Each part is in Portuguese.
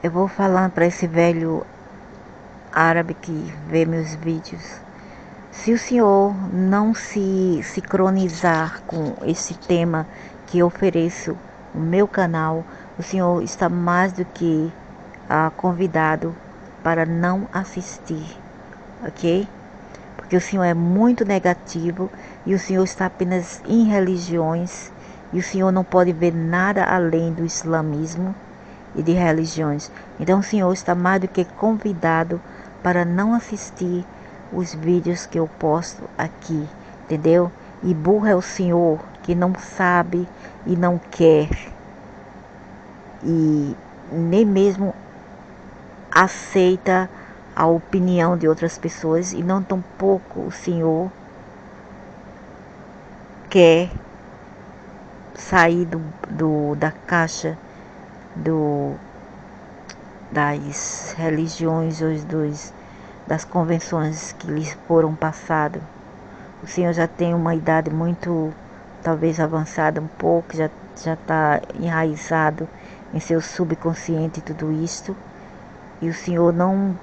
Eu vou falando para esse velho árabe que vê meus vídeos. Se o senhor não se sincronizar com esse tema que eu ofereço no meu canal, o senhor está mais do que convidado para não assistir, ok? Porque o senhor é muito negativo e o senhor está apenas em religiões e o senhor não pode ver nada além do islamismo e de religiões. Então o senhor está mais do que convidado para não assistir os vídeos que eu posto aqui, entendeu? E burro é o senhor que não sabe e não quer e nem mesmo aceita a opinião de outras pessoas e não tampouco o senhor quer sair da caixa das religiões ou das convenções que lhes foram passadas. O senhor já tem uma idade muito, talvez avançada um pouco, já está enraizado em seu subconsciente tudo isto, e o senhor não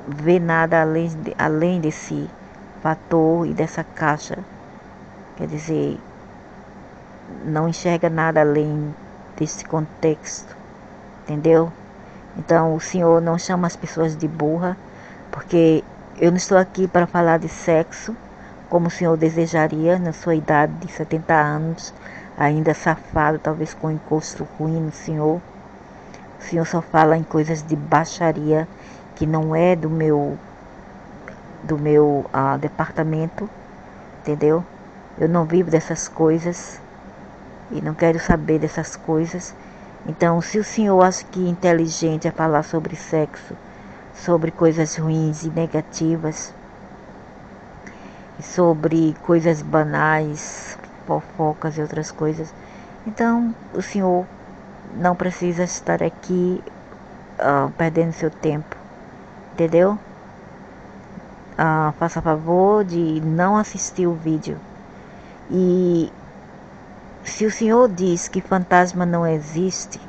vê nada além desse fator e dessa caixa. Quer dizer, não enxerga nada além desse contexto, entendeu? Então o senhor não chama as pessoas de burra, porque eu não estou aqui para falar de sexo, como o senhor desejaria na sua idade de 70 anos, ainda safado, talvez com encosto ruim no senhor. O senhor só fala em coisas de baixaria, que não é do meu departamento, entendeu? Eu não vivo dessas coisas e não quero saber dessas coisas. Então, se o senhor acha que inteligente é falar sobre sexo, sobre coisas ruins e negativas, sobre coisas banais, fofocas e outras coisas, então o senhor não precisa estar aqui perdendo seu tempo, entendeu? Faça favor de não assistir o vídeo. E se o senhor diz que fantasma não existe,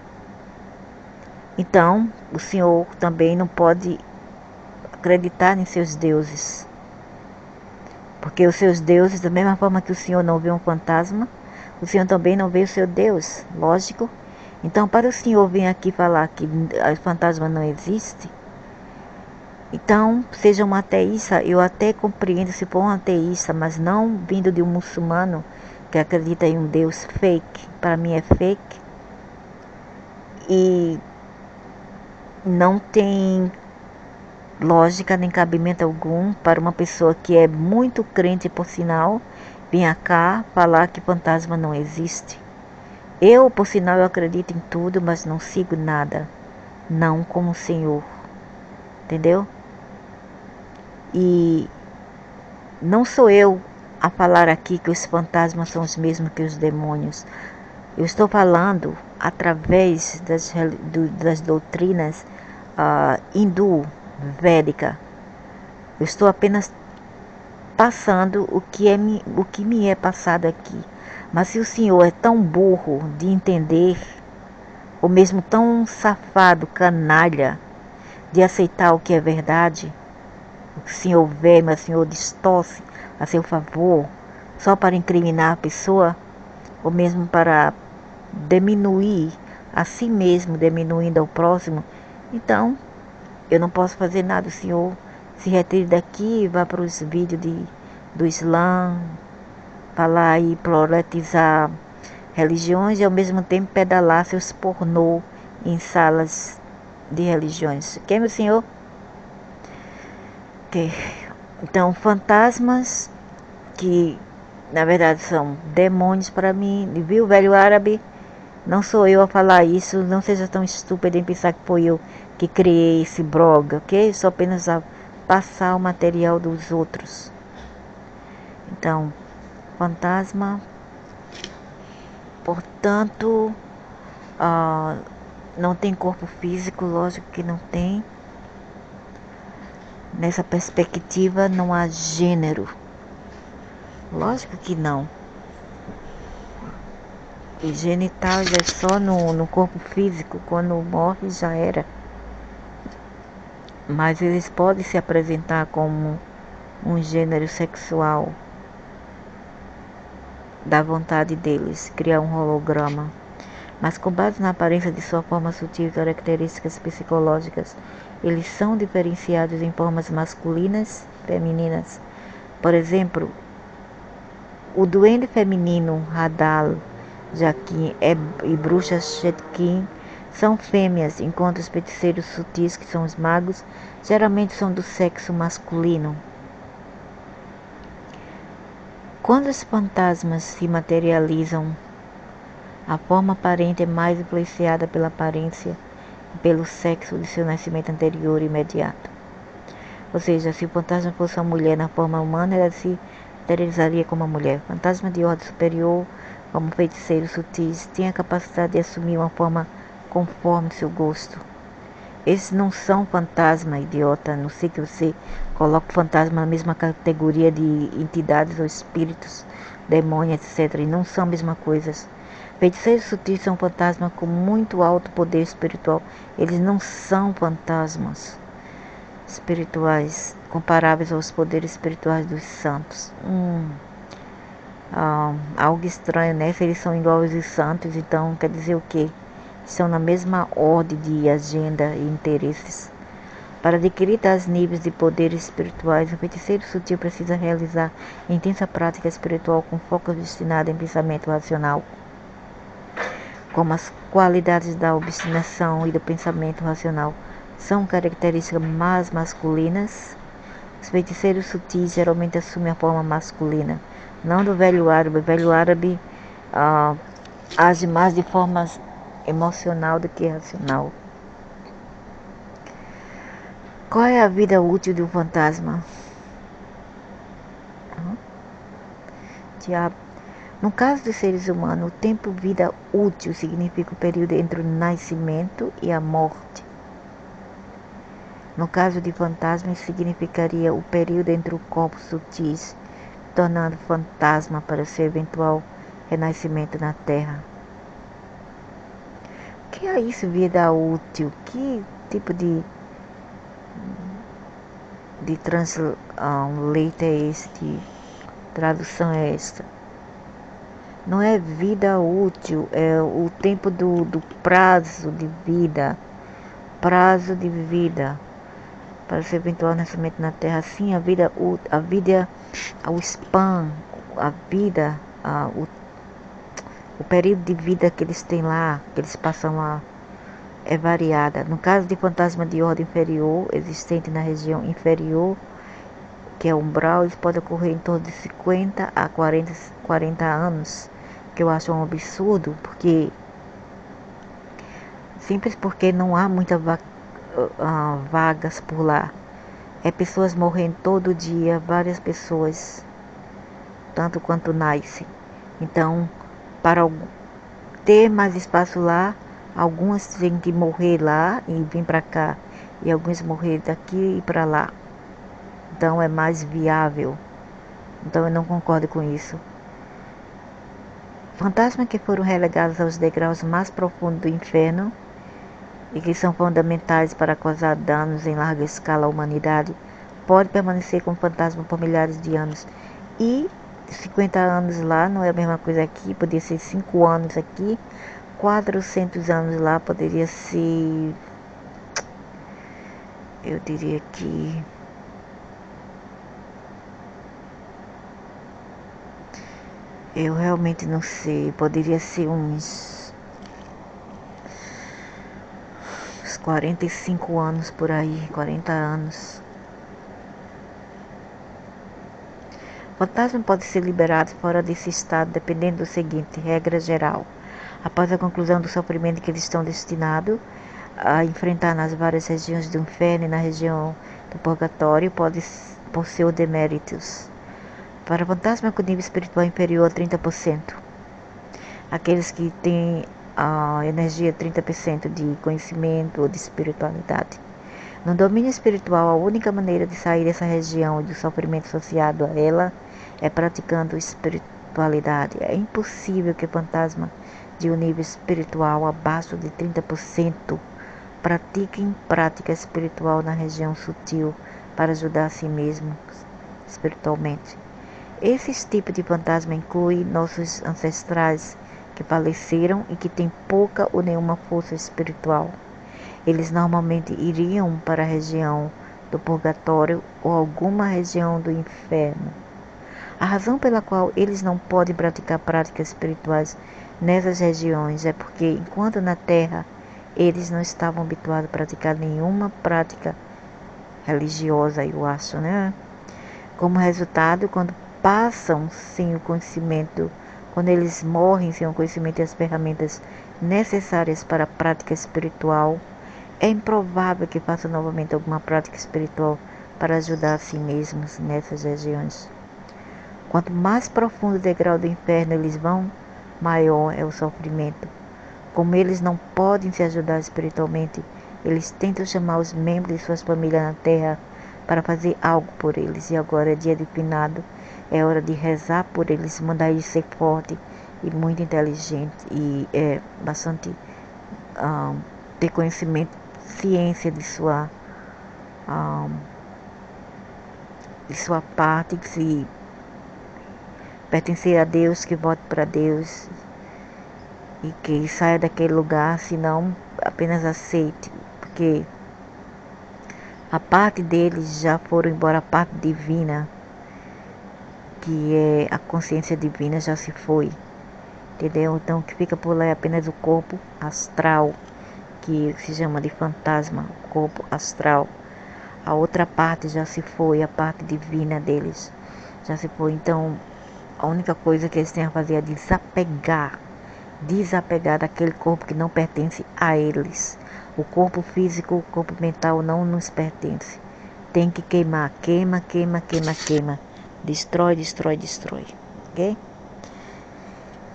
então o senhor também não pode acreditar em seus deuses. Porque os seus deuses, da mesma forma que o senhor não vê um fantasma, o senhor também não vê o seu Deus, lógico. Então, para o senhor vir aqui falar que o fantasma não existe, então, seja um ateísta, eu até compreendo se for um ateísta, mas não vindo de um muçulmano que acredita em um Deus fake. Para mim é fake. E não tem lógica nem cabimento algum para uma pessoa que é muito crente, por sinal, vir cá falar que fantasma não existe. Eu, por sinal, eu acredito em tudo, mas não sigo nada. Não como o Senhor. Entendeu? E não sou eu a falar aqui que os fantasmas são os mesmos que os demônios. Eu estou falando através das doutrinas hindu, védica. Eu estou apenas passando o que me é passado aqui. Mas se o senhor é tão burro de entender, ou mesmo tão safado, canalha, de aceitar o que é verdade, o senhor vê, mas o senhor distorce a seu favor, só para incriminar a pessoa, ou mesmo para diminuir a si mesmo, diminuindo ao próximo, então eu não posso fazer nada. O senhor se retire daqui e vá para os vídeos do Islã, falar e proletizar religiões e ao mesmo tempo pedalar seus pornô em salas de religiões. Ok, meu senhor? Ok. Então, fantasmas que na verdade são demônios para mim, viu, velho árabe? Não sou eu a falar isso, não seja tão estúpido em pensar que foi eu que criei esse blog, ok? Só apenas a passar o material dos outros. Então, fantasma, portanto, não tem corpo físico, lógico que não tem. Nessa perspectiva não há gênero, lógico que não. E genital já é só no corpo físico, quando morre já era. mas eles podem se apresentar como um gênero sexual da vontade deles, criar um holograma. Mas com base na aparência de sua forma sutil e características psicológicas, eles são diferenciados em formas masculinas e femininas. Por exemplo, o duende feminino Hadal, Jaquim e bruxa Shetkin são fêmeas, enquanto os feiticeiros sutis, que são os magos, geralmente são do sexo masculino. Quando os fantasmas se materializam, a forma aparente é mais influenciada pela aparência e pelo sexo de seu nascimento anterior e imediato. Ou seja, se o fantasma fosse uma mulher na forma humana, ela se materializaria como uma mulher. Fantasma de ordem superior, como feiticeiros sutis, tem a capacidade de assumir uma forma conforme seu gosto. Esses não são fantasma, idiota, não sei que você coloca o fantasma na mesma categoria de entidades ou espíritos, demônios, etc. E não são a mesma coisa. Feiticeiros sutis são fantasmas com muito alto poder espiritual. Eles não são fantasmas espirituais comparáveis aos poderes espirituais dos santos. Algo estranho, né? Se eles são iguais aos santos, então quer dizer o quê? São na mesma ordem de agenda e interesses. Para adquirir tais níveis de poderes espirituais, o feiticeiro sutil precisa realizar intensa prática espiritual com foco destinado em pensamento racional. Como as qualidades da obstinação e do pensamento racional são características mais masculinas, os feiticeiros sutis geralmente assumem a forma masculina, não do velho árabe. O velho árabe age mais de forma emocional do que racional. Qual é a vida útil de um fantasma? Diabo. No caso dos seres humanos, o tempo vida útil significa o período entre o nascimento e a morte. No caso de fantasma, significaria o período entre o corpo sutis, tornando fantasma para seu eventual renascimento na Terra. O que é isso, vida útil? Que tipo de translate é este? Tradução é esta? Não é vida útil, é o tempo do prazo de vida. Prazo de vida para seu eventual nascimento na Terra. Assim, o span, a vida, o período de vida que eles têm lá, que eles passam lá, é variada. No caso de fantasma de ordem inferior, existente na região inferior, que é umbral, isso pode ocorrer em torno de 50 a 40 anos, que eu acho um absurdo, simples porque não há muitas vagas por lá. É pessoas morrendo todo dia, várias pessoas, tanto quanto nascem. Então, para ter mais espaço lá, algumas têm que morrer lá e vir para cá, e alguns morrer daqui e para lá. Então é mais viável. Então eu não concordo com isso. Fantasmas que foram relegados aos degraus mais profundos do inferno e que são fundamentais para causar danos em larga escala à humanidade, pode permanecer como fantasma por milhares de anos. E 50 anos lá não é a mesma coisa aqui, poderia ser 5 anos aqui, 400 anos lá, poderia ser, eu diria que eu realmente não sei, poderia ser uns 45 anos por aí, 40 anos. O fantasma pode ser liberado fora desse estado dependendo do seguinte, regra geral. Após a conclusão do sofrimento que eles estão destinados a enfrentar nas várias regiões do inferno e na região do purgatório, pode por seus deméritos. Para fantasma com nível espiritual inferior a 30%, aqueles que têm a energia 30% de conhecimento ou de espiritualidade. No domínio espiritual, a única maneira de sair dessa região e do sofrimento associado a ela é praticando espiritualidade. É impossível que fantasma de um nível espiritual abaixo de 30% pratiquem prática espiritual na região sutil para ajudar a si mesmo espiritualmente. Esses tipos de fantasma incluem nossos ancestrais que faleceram e que têm pouca ou nenhuma força espiritual. Eles normalmente iriam para a região do purgatório ou alguma região do inferno. A razão pela qual eles não podem praticar práticas espirituais nessas regiões é porque, enquanto na Terra, eles não estavam habituados a praticar nenhuma prática religiosa, eu acho, né? Como resultado, quando passam sem o conhecimento, quando eles morrem sem o conhecimento e as ferramentas necessárias para a prática espiritual, é improvável que façam novamente alguma prática espiritual para ajudar a si mesmos nessas regiões. Quanto mais profundo o degrau do inferno eles vão, maior é o sofrimento. Como eles não podem se ajudar espiritualmente, eles tentam chamar os membros de suas famílias na terra para fazer algo por eles. E agora é dia de finado, é hora de rezar por eles, mandar eles ser forte e muito inteligente e bastante ter conhecimento, ciência de sua parte, que se pertencer a Deus, que vote para Deus e que saia daquele lugar, senão apenas aceite, porque a parte deles já foram embora, a parte divina, que é a consciência divina, já se foi, entendeu? Então o que fica por lá é apenas o corpo astral, que se chama de fantasma, o corpo astral. A outra parte já se foi, a parte divina deles já se foi. Então a única coisa que eles têm a fazer é desapegar daquele corpo que não pertence a eles. O corpo físico, o corpo mental não nos pertence. Tem que queimar, queima. Destrói, ok?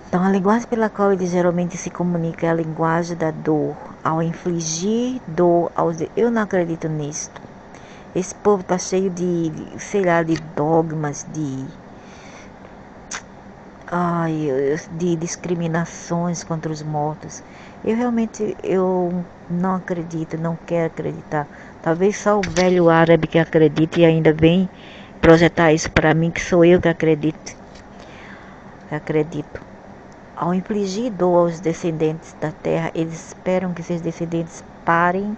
Então a linguagem pela qual eles geralmente se comunicam é a linguagem da dor. Ao infligir dor aos... Eu não acredito nisso. Esse povo tá cheio de dogmas, de discriminações contra os mortos. Eu não acredito, não quero acreditar. Talvez só o velho árabe que acredite e ainda vem projetar isso para mim, que sou eu que acredito. Ao infligir dor aos descendentes da terra, eles esperam que seus descendentes parem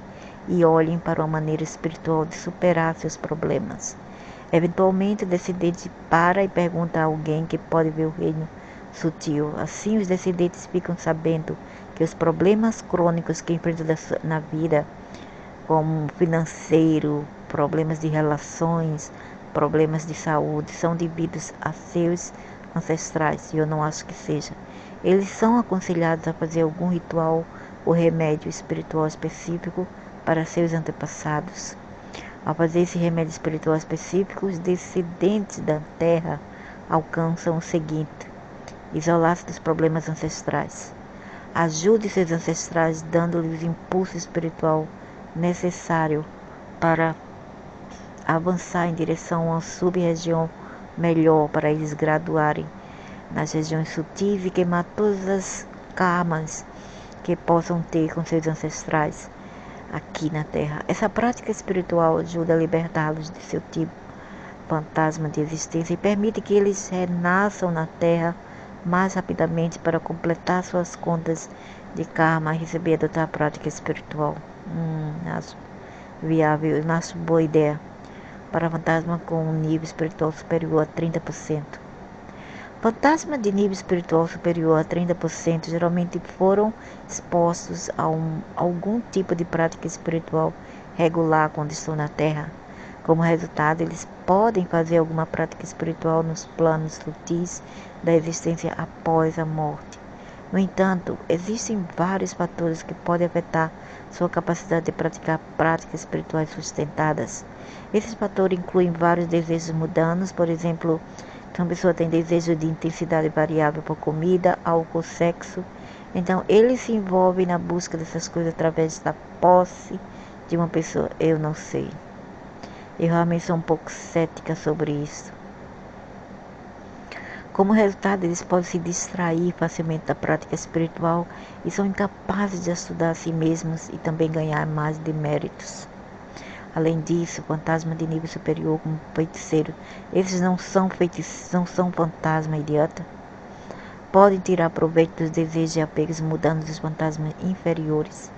e olhem para uma maneira espiritual de superar seus problemas. Eventualmente, o descendente para e pergunta a alguém que pode ver o reino sutil. Assim, os descendentes ficam sabendo que os problemas crônicos que enfrentam na vida, como financeiro, problemas de relações, problemas de saúde, são devidos a seus ancestrais, e eu não acho que seja. Eles são aconselhados a fazer algum ritual ou remédio espiritual específico para seus antepassados. Ao fazer esse remédio espiritual específico, os descendentes da terra alcançam o seguinte: isolar-se dos problemas ancestrais. Ajude seus ancestrais dando-lhes o impulso espiritual necessário para avançar em direção a uma sub-região melhor, para eles graduarem nas regiões sutis e queimar todas as karmas que possam ter com seus ancestrais aqui na Terra. Essa prática espiritual ajuda a libertá-los de seu tipo fantasma de existência e permite que eles renasçam na Terra mais rapidamente para completar suas contas de karma e receber e adotar a prática espiritual. Acho viável, acho boa ideia para fantasma com um nível espiritual superior a 30%. Fantasmas de nível espiritual superior a 30% geralmente foram expostos a algum tipo de prática espiritual regular quando estão na Terra. Como resultado, eles podem fazer alguma prática espiritual nos planos sutis da existência após a morte. No entanto, existem vários fatores que podem afetar sua capacidade de praticar práticas espirituais sustentadas. Esses fatores incluem vários desejos mundanos, por exemplo, uma pessoa tem desejo de intensidade variável por comida, álcool, sexo. Então, ele se envolve na busca dessas coisas através da posse de uma pessoa. Eu não sei. Eu realmente sou um pouco cética sobre isso. Como resultado, eles podem se distrair facilmente da prática espiritual e são incapazes de estudar a si mesmos e também ganhar mais deméritos. Além disso, fantasma de nível superior como feiticeiro, eles não são fantasma idiota. Podem tirar proveito dos desejos e apegos mudando os fantasmas inferiores.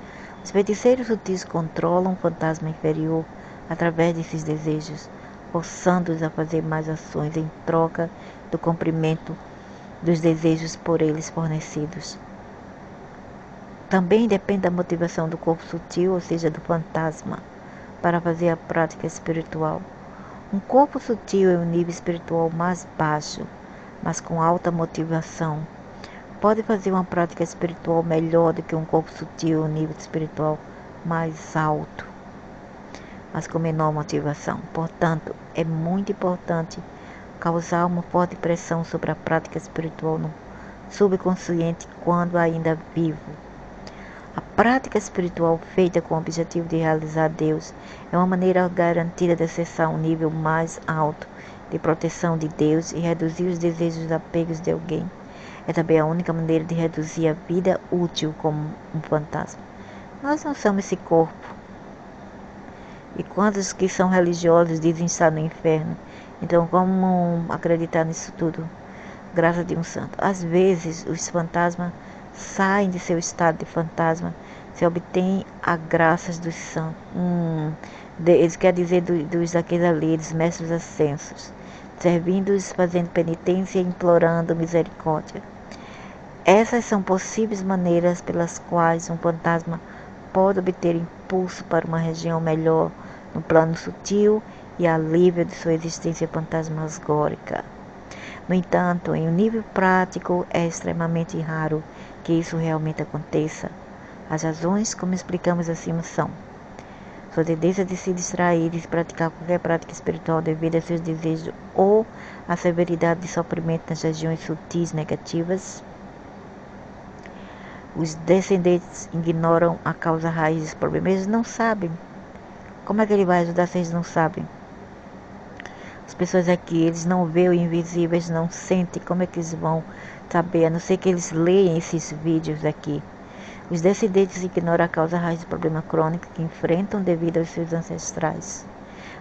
Os feiticeiros sutis controlam o fantasma inferior através desses desejos, forçando-os a fazer mais ações em troca do cumprimento dos desejos por eles fornecidos. Também depende da motivação do corpo sutil, ou seja, do fantasma, para fazer a prática espiritual. Um corpo sutil é um nível espiritual mais baixo, mas com alta motivação. Pode fazer uma prática espiritual melhor do que um corpo sutil, um nível espiritual mais alto, mas com menor motivação. Portanto, é muito importante causar uma forte pressão sobre a prática espiritual no subconsciente quando ainda vivo. A prática espiritual feita com o objetivo de realizar Deus é uma maneira garantida de acessar um nível mais alto de proteção de Deus e reduzir os desejos e apegos de alguém. É também a única maneira de reduzir a vida útil como um fantasma. Nós não somos esse corpo. E quantos que são religiosos dizem estar no inferno? Então, como acreditar nisso tudo? Graça de um santo. Às vezes, os fantasmas saem de seu estado de fantasma, se obtém a graças dos santos. Eles quer dizer dos daqueles ali, dos mestres ascensos, servindo-os, fazendo penitência e implorando misericórdia. Essas são possíveis maneiras pelas quais um fantasma pode obter impulso para uma região melhor no plano sutil e alívio de sua existência fantasmagórica. No entanto, em um nível prático, é extremamente raro que isso realmente aconteça. As razões, como explicamos acima, são sua tendência de se distrair e de praticar qualquer prática espiritual devido a seus desejos ou a severidade de sofrimento nas regiões sutis negativas. Os descendentes ignoram a causa raiz dos problemas. Eles não sabem. Como é que ele vai ajudar se eles não sabem? As pessoas aqui, eles não veem o invisível, eles não sentem. Como é que eles vão saber? A não ser que eles leem esses vídeos aqui. Os descendentes ignoram a causa raiz do problema crônico que enfrentam devido aos seus ancestrais.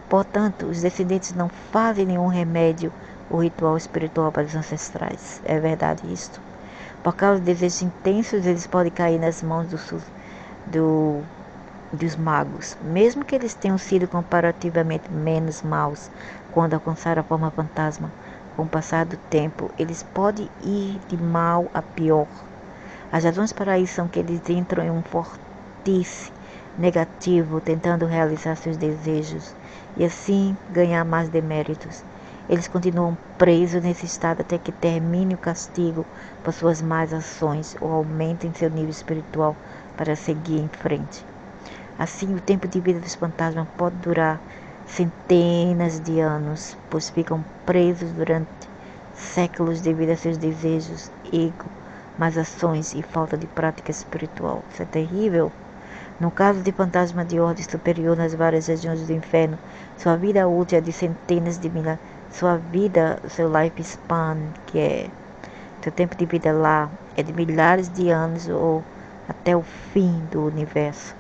Portanto, os descendentes não fazem nenhum remédio ou ritual espiritual para os ancestrais. É verdade isto? Por causa de desejos intensos, eles podem cair nas mãos dos magos, mesmo que eles tenham sido comparativamente menos maus quando alcançaram a forma fantasma. Com o passar do tempo, eles podem ir de mal a pior. As razões para isso são que eles entram em um vórtice negativo, tentando realizar seus desejos e assim ganhar mais deméritos. Eles continuam presos nesse estado até que termine o castigo por suas más ações ou aumentem seu nível espiritual para seguir em frente. Assim, o tempo de vida dos fantasmas pode durar centenas de anos, pois ficam presos durante séculos devido a seus desejos, ego, más ações e falta de prática espiritual. Isso é terrível. No caso de fantasma de ordem superior nas várias regiões do inferno, sua vida útil é de centenas de milhares. Sua vida, seu lifespan, que é seu tempo de vida lá, é de milhares de anos ou até o fim do universo.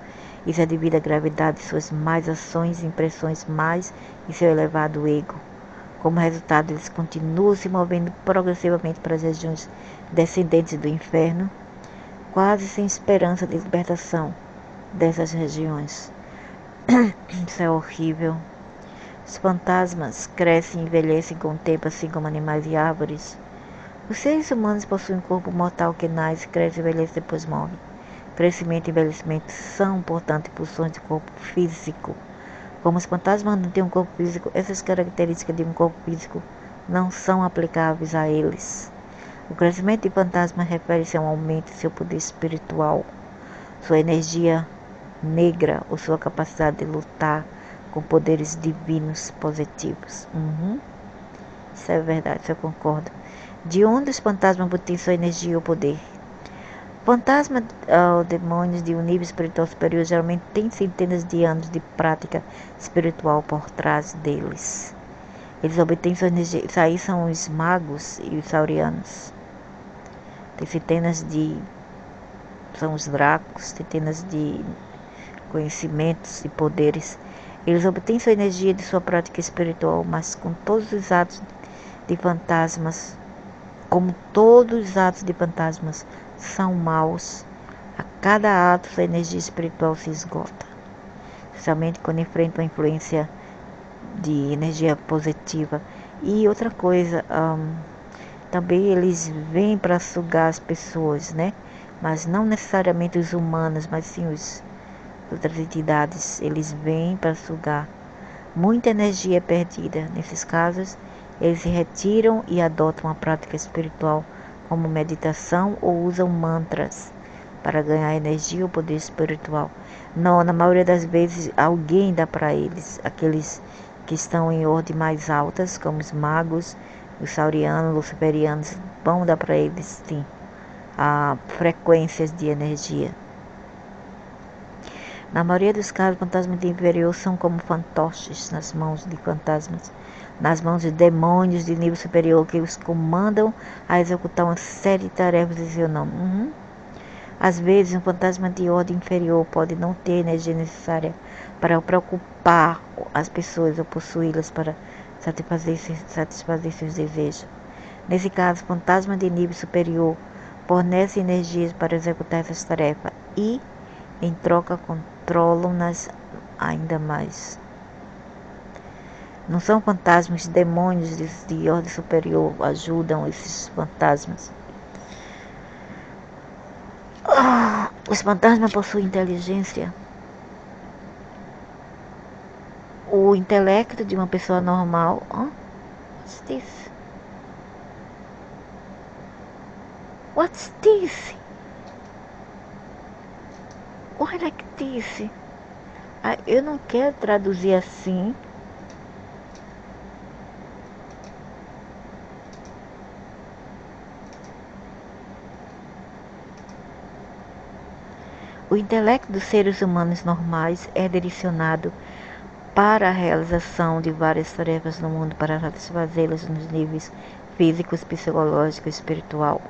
Isso é devido à gravidade de suas más ações e impressões mais e seu elevado ego. Como resultado, eles continuam se movendo progressivamente para as regiões descendentes do inferno, quase sem esperança de libertação dessas regiões. Isso é horrível. Os fantasmas crescem e envelhecem com o tempo, assim como animais e árvores. Os seres humanos possuem um corpo mortal que nasce, cresce, envelhece e depois morre. Crescimento e envelhecimento são, portanto, funções do corpo físico. Como os fantasmas não têm um corpo físico, essas características de um corpo físico não são aplicáveis a eles. O crescimento de fantasmas refere-se a um aumento de seu poder espiritual, sua energia negra ou sua capacidade de lutar com poderes divinos positivos. Isso é verdade, isso eu concordo. De onde os fantasmas obtêm sua energia ou poder? Fantasmas ou demônios de um nível espiritual superior geralmente têm centenas de anos de prática espiritual por trás deles. Eles obtêm sua energia. Isso aí são os magos e os saurianos. Tem centenas de... São os dracos, centenas de conhecimentos e poderes. Eles obtêm sua energia de sua prática espiritual, mas com todos os atos de fantasmas, como todos os atos de fantasmas são maus, a cada ato sua energia espiritual se esgota. Especialmente quando enfrentam a influência de energia positiva. E outra coisa, também eles vêm para sugar as pessoas, né? Mas não necessariamente os humanos, mas sim outras entidades. Eles vêm para sugar. Muita energia é perdida. Nesses casos, eles se retiram e adotam a prática espiritual como meditação ou usam mantras para ganhar energia ou poder espiritual. Não, na maioria das vezes alguém dá para eles, aqueles que estão em ordem mais altas, como os magos, os saurianos, luciferianos, vão dar para eles sim, frequências de energia. Na maioria dos casos, fantasmas de inferior são como fantoches nas mãos de fantasmas, nas mãos de demônios de nível superior que os comandam a executar uma série de tarefas em seu nome. Às vezes, um fantasma de ordem inferior pode não ter a energia necessária para preocupar as pessoas ou possuí-las para satisfazer seus desejos. Nesse caso, fantasmas de nível superior fornecem energias para executar essas tarefas e, em troca, controlam-nas ainda mais. Não são fantasmas, demônios de ordem superior ajudam esses fantasmas. Os fantasmas possuem inteligência. O intelecto de uma pessoa normal. What's this? What's this? Why like this? Eu não quero traduzir assim. O intelecto dos seres humanos normais é direcionado para a realização de várias tarefas no mundo para satisfazê-las nos níveis físicos, psicológico e espiritual.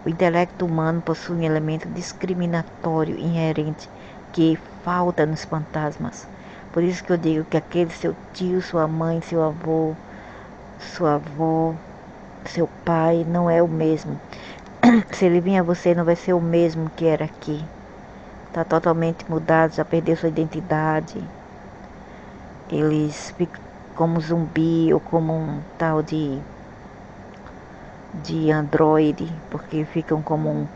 O intelecto humano possui um elemento discriminatório inherente que falta nos fantasmas. Por isso que eu digo que aquele seu tio, sua mãe, seu avô, sua avó, seu pai não é o mesmo. Se ele vir a você, não vai ser o mesmo que era aqui. Está totalmente mudado, já perdeu sua identidade. Eles ficam como zumbi ou como um tal de androide, porque ficam como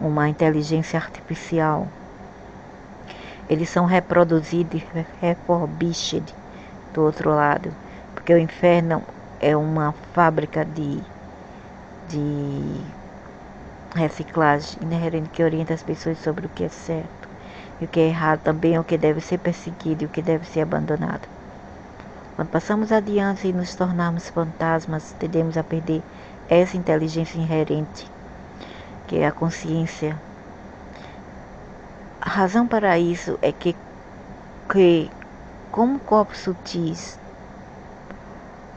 uma inteligência artificial. Eles são reproduzidos, refurbished do outro lado, porque o inferno é uma fábrica de reciclagem inerente que orienta as pessoas sobre o que é certo e o que é errado, também o que deve ser perseguido e o que deve ser abandonado. Quando passamos adiante e nos tornarmos fantasmas, tendemos a perder essa inteligência inherente, que é a consciência. A razão para isso é que como corpos sutis,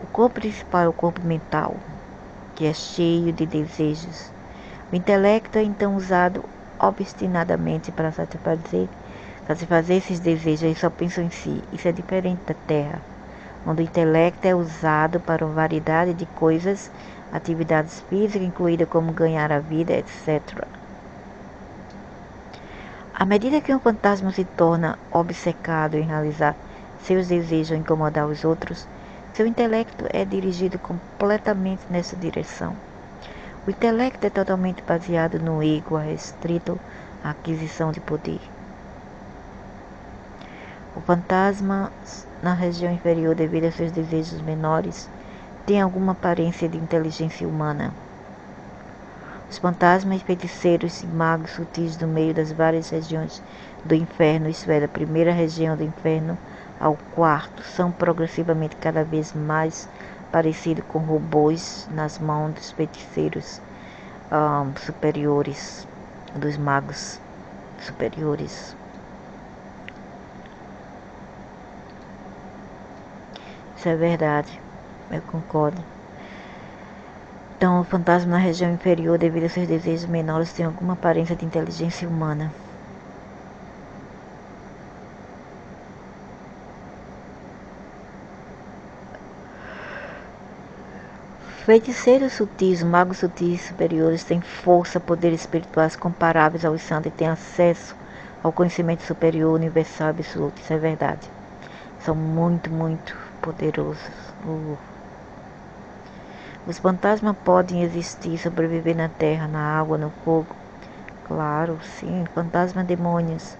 o corpo principal é o corpo mental, que é cheio de desejos. O intelecto é então usado obstinadamente para satisfazer esses desejos. Eles só pensam em si. Isso é diferente da Terra, onde o intelecto é usado para uma variedade de coisas, atividades físicas, incluídas como ganhar a vida, etc. À medida que um fantasma se torna obcecado em realizar seus desejos ou incomodar os outros, seu intelecto é dirigido completamente nessa direção. O intelecto é totalmente baseado no ego, restrito à aquisição de poder. O fantasma, na região inferior, devido a seus desejos menores, tem alguma aparência de inteligência humana. Os fantasmas, feiticeiros e magos sutis do meio das várias regiões do inferno, isto é, da primeira região do inferno ao quarto, são progressivamente cada vez mais parecidos com robôs nas mãos dos feiticeiros superiores, dos magos superiores. Isso é verdade. Eu concordo. Então, o fantasma na região inferior, devido a seus desejos menores, tem alguma aparência de inteligência humana. Feiticeiros sutis, magos sutis superiores têm força, poderes espirituais comparáveis aos santos e têm acesso ao conhecimento superior, universal e absoluto. Isso é verdade. São muito, muito poderosos. Os fantasmas podem existir, sobreviver na terra, na água, no fogo. Claro, sim. Fantasmas, demônios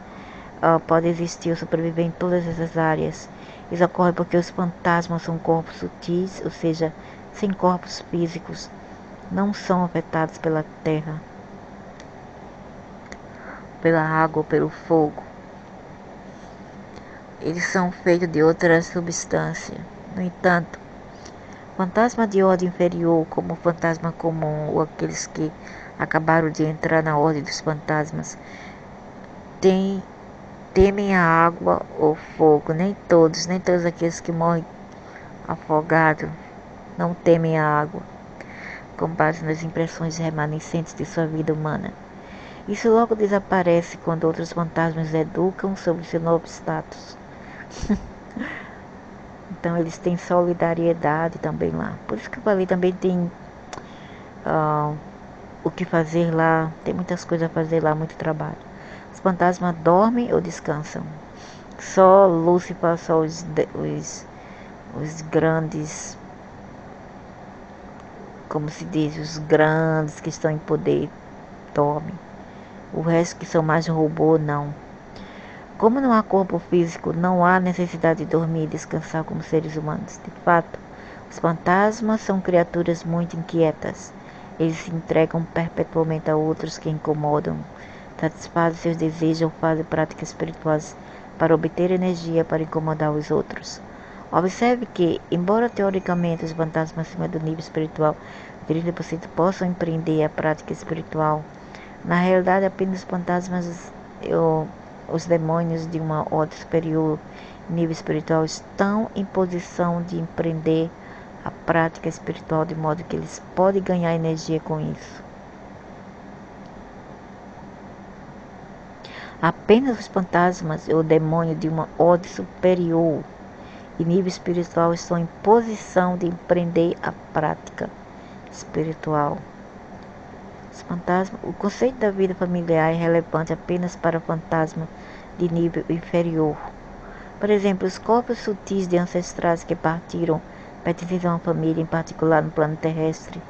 podem existir ou sobreviver em todas essas áreas. Isso ocorre porque os fantasmas são corpos sutis, ou seja, sem corpos físicos. Não são afetados pela terra, pela água ou pelo fogo. Eles são feitos de outra substância. No entanto, fantasma de ordem inferior, como o fantasma comum ou aqueles que acabaram de entrar na ordem dos fantasmas, temem a água ou fogo. Nem todos aqueles que morrem afogados não temem a água, com base nas impressões remanescentes de sua vida humana. Isso logo desaparece quando outros fantasmas educam sobre seu novo status. Então eles têm solidariedade também lá. Por isso que eu falei, também tem o que fazer lá. Tem muitas coisas a fazer lá, muito trabalho. Os fantasmas dormem ou descansam. Só Lúcifer, só os grandes, como se diz, os grandes que estão em poder dormem. O resto que são mais robô, não. Como não há corpo físico, não há necessidade de dormir e descansar como seres humanos. De fato, os fantasmas são criaturas muito inquietas. Eles se entregam perpetuamente a outros que incomodam, satisfazem seus desejos ou fazem práticas espirituais para obter energia para incomodar os outros. Observe que, embora teoricamente os fantasmas acima do nível espiritual, 30% possam empreender a prática espiritual, na realidade apenas os fantasmas os demônios de uma ordem superior, nível espiritual, estão em posição de empreender a prática espiritual de modo que eles podem ganhar energia com isso. Apenas os fantasmas ou demônios de uma ordem superior e nível espiritual estão em posição de empreender a prática espiritual. Os fantasmas, o conceito da vida familiar é relevante apenas para fantasmas de nível inferior. Por exemplo, os corpos sutis de ancestrais que partiram pertencentes a uma família, em particular no plano terrestre,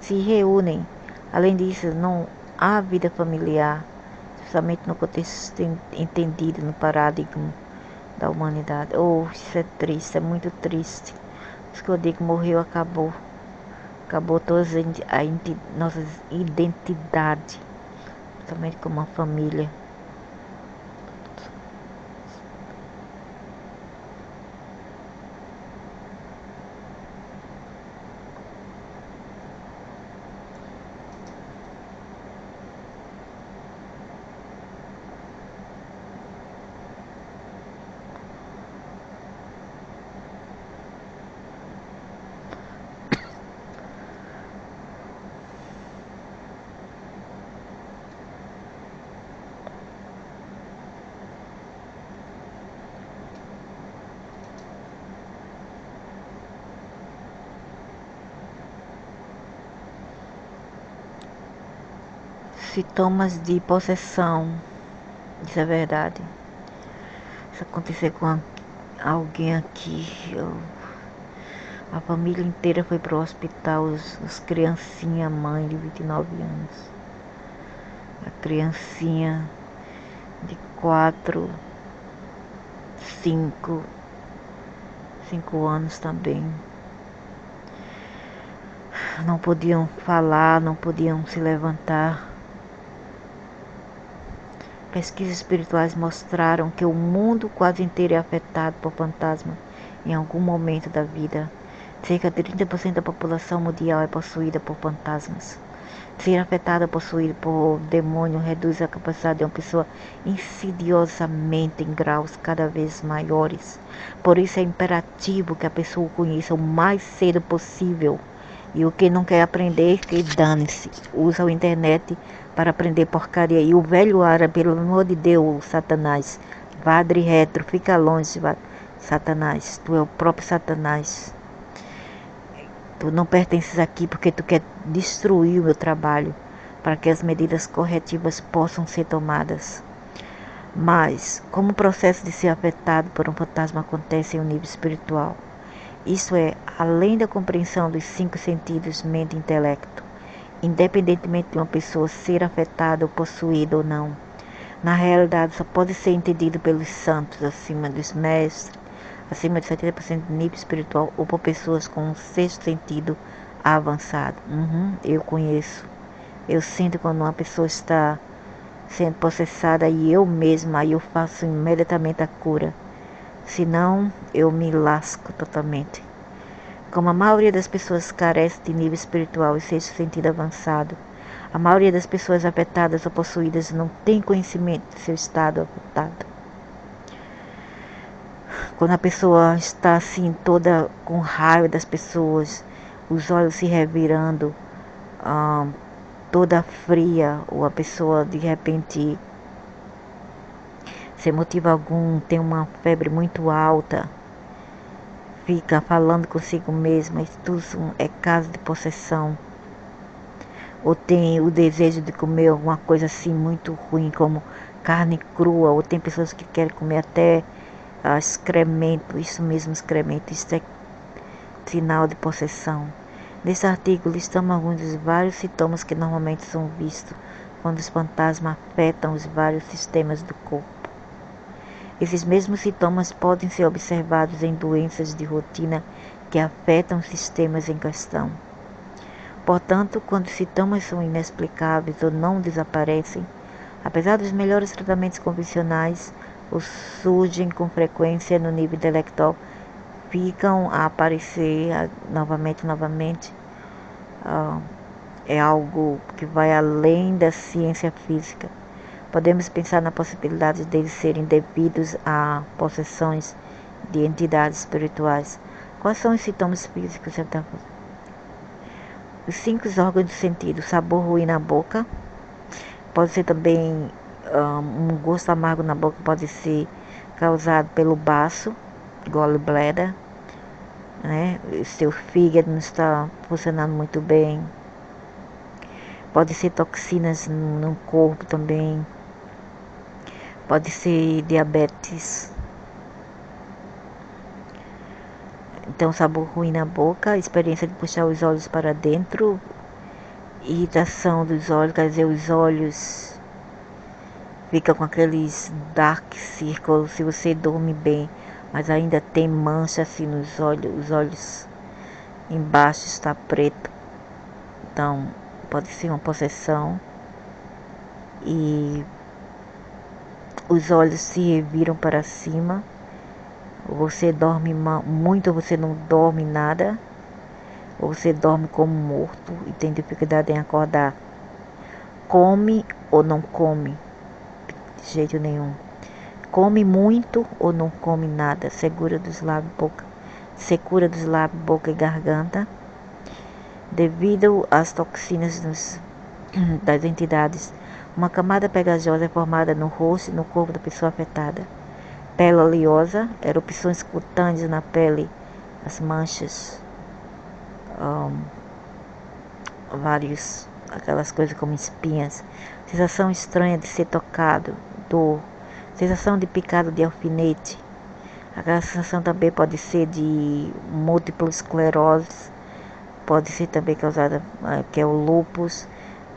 se reúnem. Além disso, não há vida familiar, especialmente no contexto entendido no paradigma da humanidade. Isso é triste, é muito triste. Isso que eu digo, morreu, acabou. Acabou toda a nossa identidade, principalmente como uma família. Sintomas de possessão, isso é verdade. Isso aconteceu com alguém aqui. A família inteira foi para o hospital, os criancinha, a mãe de 29 anos. A criancinha de 4, 5 anos também. Não podiam falar, não podiam se levantar. Pesquisas espirituais mostraram que o mundo quase inteiro é afetado por fantasmas em algum momento da vida. Cerca de 30% da população mundial é possuída por fantasmas. Ser afetado, possuído por demônio, reduz a capacidade de uma pessoa insidiosamente em graus cada vez maiores. Por isso é imperativo que a pessoa o conheça o mais cedo possível. E o que não quer aprender, que dane-se. Usa a internet para aprender porcaria. E o velho árabe, pelo amor de Deus, Satanás, vadre retro, fica longe, Satanás. Tu é o próprio Satanás. Tu não pertences aqui porque tu quer destruir o meu trabalho para que as medidas corretivas possam ser tomadas. Mas, como o processo de ser afetado por um fantasma acontece em um nível espiritual, isso é, além da compreensão dos 5 sentidos, mente e intelecto, independentemente de uma pessoa ser afetada ou possuída ou não, na realidade só pode ser entendido pelos santos acima dos mestres, acima de 70% do nível espiritual ou por pessoas com um 6º sentido avançado. Eu conheço. Eu sinto quando uma pessoa está sendo processada e eu mesma, aí eu faço imediatamente a cura. Senão, eu me lasco totalmente. Como a maioria das pessoas carece de nível espiritual e 6º sentido avançado, a maioria das pessoas afetadas ou possuídas não tem conhecimento de seu estado afetado. Quando a pessoa está assim, toda com raiva das pessoas, os olhos se revirando, toda fria, ou a pessoa de repente, sem motivo algum, tem uma febre muito alta, fica falando consigo mesma, isso tudo é caso de possessão. Ou tem o desejo de comer alguma coisa assim muito ruim, como carne crua, ou tem pessoas que querem comer até excremento, isso mesmo, excremento, isso é sinal de possessão. Nesse artigo listamos alguns dos vários sintomas que normalmente são vistos quando os fantasmas afetam os vários sistemas do corpo. Esses mesmos sintomas podem ser observados em doenças de rotina que afetam os sistemas em questão. Portanto, quando os sintomas são inexplicáveis ou não desaparecem, apesar dos melhores tratamentos convencionais, ou surgem com frequência no nível intelectual, ficam a aparecer novamente, é algo que vai além da ciência física. Podemos pensar na possibilidade deles serem devidos a possessões de entidades espirituais. Quais são os sintomas físicos? Os 5 órgãos do sentido: sabor ruim na boca, pode ser também um gosto amargo na boca, pode ser causado pelo baço, gallbladder, né? Seu fígado não está funcionando muito bem. Pode ser toxinas no corpo também. Pode ser diabetes. Então, sabor ruim na boca, experiência de puxar os olhos para dentro, irritação dos olhos, quer dizer, os olhos ficam com aqueles dark circles se você dorme bem, mas ainda tem mancha assim nos olhos, os olhos embaixo está preto. Então, pode ser uma possessão. E os olhos se reviram para cima. Você dorme muito ou você não dorme nada. Ou você dorme como morto e tem dificuldade em acordar. Come ou não come? De jeito nenhum. Come muito ou não come nada. Secura dos lábios, boca e garganta. Devido às toxinas das entidades, uma camada pegajosa é formada no rosto e no corpo da pessoa afetada. Pele oleosa, erupções cutâneas na pele, as manchas, aquelas coisas como espinhas, sensação estranha de ser tocado, dor, sensação de picado de alfinete. Aquela sensação também pode ser de múltipla esclerose, pode ser também causada, que é o lúpus,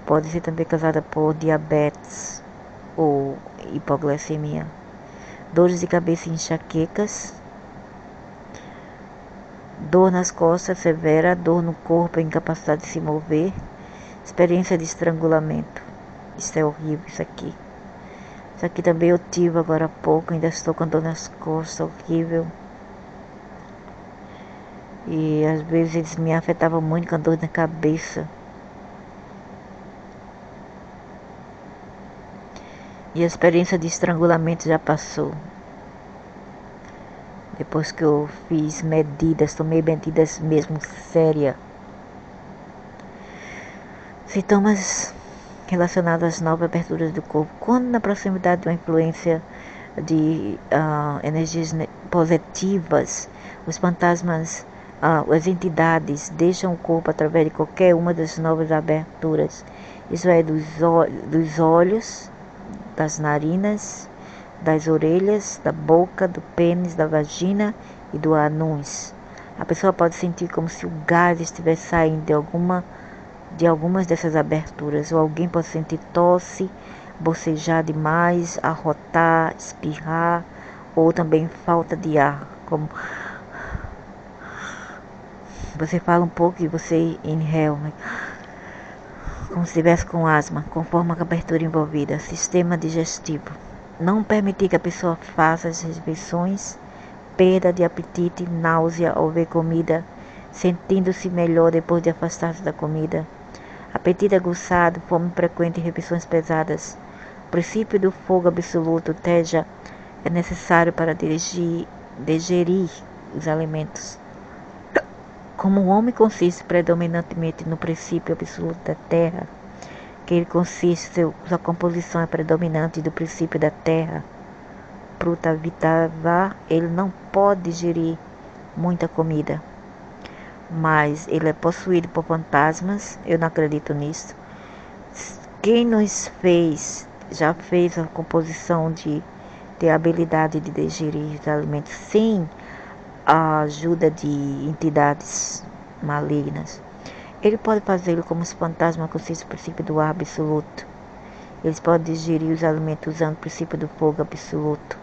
pode ser também causada por diabetes ou hipoglicemia. Dores de cabeça e enxaquecas, dor nas costas severa, dor no corpo, incapacidade de se mover, experiência de estrangulamento. Isso é horrível, isso aqui. Isso aqui também eu tive agora há pouco, ainda estou com dor nas costas, horrível. E às vezes eles me afetavam muito com a dor na cabeça. E a experiência de estrangulamento já passou. Depois que eu fiz medidas, tomei medidas mesmo sérias. Sintomas relacionados às novas aberturas do corpo. Quando na proximidade de uma influência de energias positivas, os fantasmas, as entidades deixam o corpo através de qualquer uma das novas aberturas. Isso é dos olhos, das narinas, das orelhas, da boca, do pênis, da vagina e do ânus. A pessoa pode sentir como se o gás estivesse saindo de algumas dessas aberturas, ou alguém pode sentir tosse, bocejar demais, arrotar, espirrar, ou também falta de ar, como você fala um pouco e você inhala, como se estivesse com asma, conforme a abertura envolvida. Sistema digestivo. Não permitir que a pessoa faça as refeições, perda de apetite, náusea ao ver comida, sentindo-se melhor depois de afastar-se da comida. Apetite aguçado, fome frequente e refeições pesadas. O princípio do fogo absoluto, teja, é necessário para digerir os alimentos. Como o homem consiste predominantemente no princípio absoluto da terra, que ele consiste, sua composição é predominante do princípio da terra, Prutavitava, ele não pode digerir muita comida, mas ele é possuído por fantasmas. Eu não acredito nisso. Quem nos fez, já fez a composição de ter a habilidade de digerir os alimentos sem a ajuda de entidades malignas. Ele pode fazê-lo como os fantasmas consistem no princípio do ar absoluto. Eles podem digerir os alimentos usando o princípio do fogo absoluto.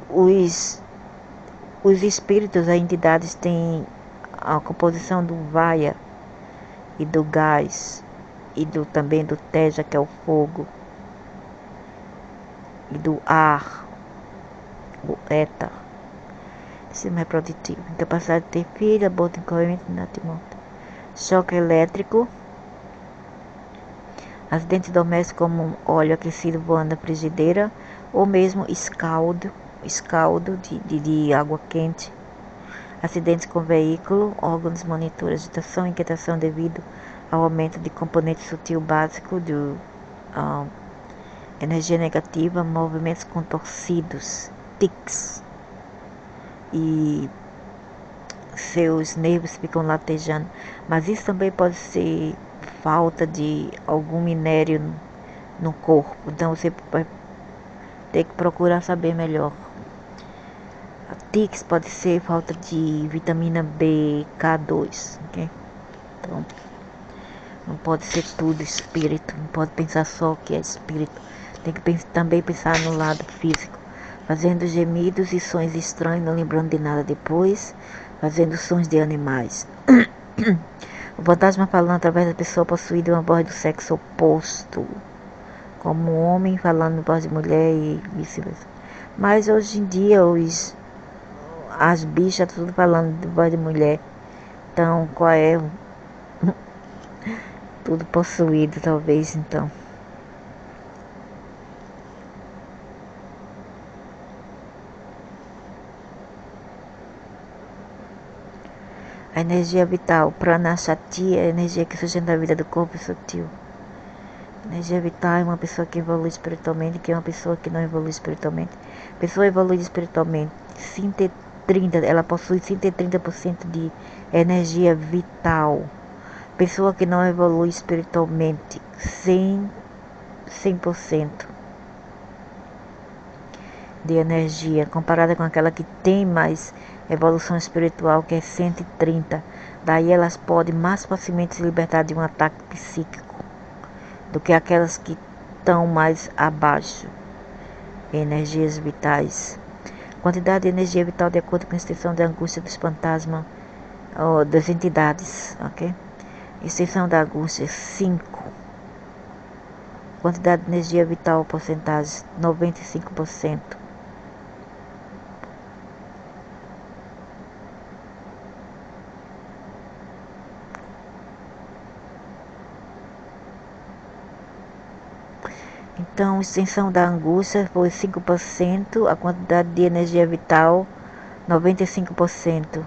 Os espíritos, as entidades têm a composição do Vaya e do gás e também do Teja, que é o fogo, e do ar, o Eta, sistema reprodutivo, incapacidade de ter filho, aborto incoerente na timota, choque elétrico, acidentes domésticos como óleo aquecido voando na frigideira, ou mesmo escaldo de água quente, acidentes com veículo, órgãos monitoram agitação e inquietação devido ao aumento de componente sutil básico de energia negativa, movimentos contorcidos, tics, e seus nervos ficam latejando. Mas isso também pode ser falta de algum minério no corpo, então você vai ter que procurar saber melhor. Tics pode ser falta de vitamina B, K2, ok? Então, não pode ser tudo espírito, não pode pensar só que é espírito. Tem que também pensar no lado físico, fazendo gemidos e sons estranhos, não lembrando de nada depois, fazendo sons de animais. O fantasma falando através da pessoa possuída uma voz do sexo oposto, como um homem falando voz de mulher e vice-versa. Mas hoje em dia as bichas tudo falando de voz de mulher. Então, qual é? Tudo possuído, talvez, então. A energia vital, Pranashati, é a energia que sustenta a vida do corpo sutil. A energia vital é uma pessoa que evolui espiritualmente, que é uma pessoa que não evolui espiritualmente. A pessoa evolui espiritualmente, ela possui 130% de energia vital. Pessoa que não evolui espiritualmente, 100% de energia, comparada com aquela que tem mais evolução espiritual, que é 130. Daí elas podem mais facilmente se libertar de um ataque psíquico do que aquelas que estão mais abaixo. Energias vitais. Quantidade de energia vital de acordo com a extensão da angústia dos fantasmas ou das entidades, ok? Extensão da angústia 5. Quantidade de energia vital, porcentagem 95%. Então, extensão da angústia foi 5%, a quantidade de energia vital 95%.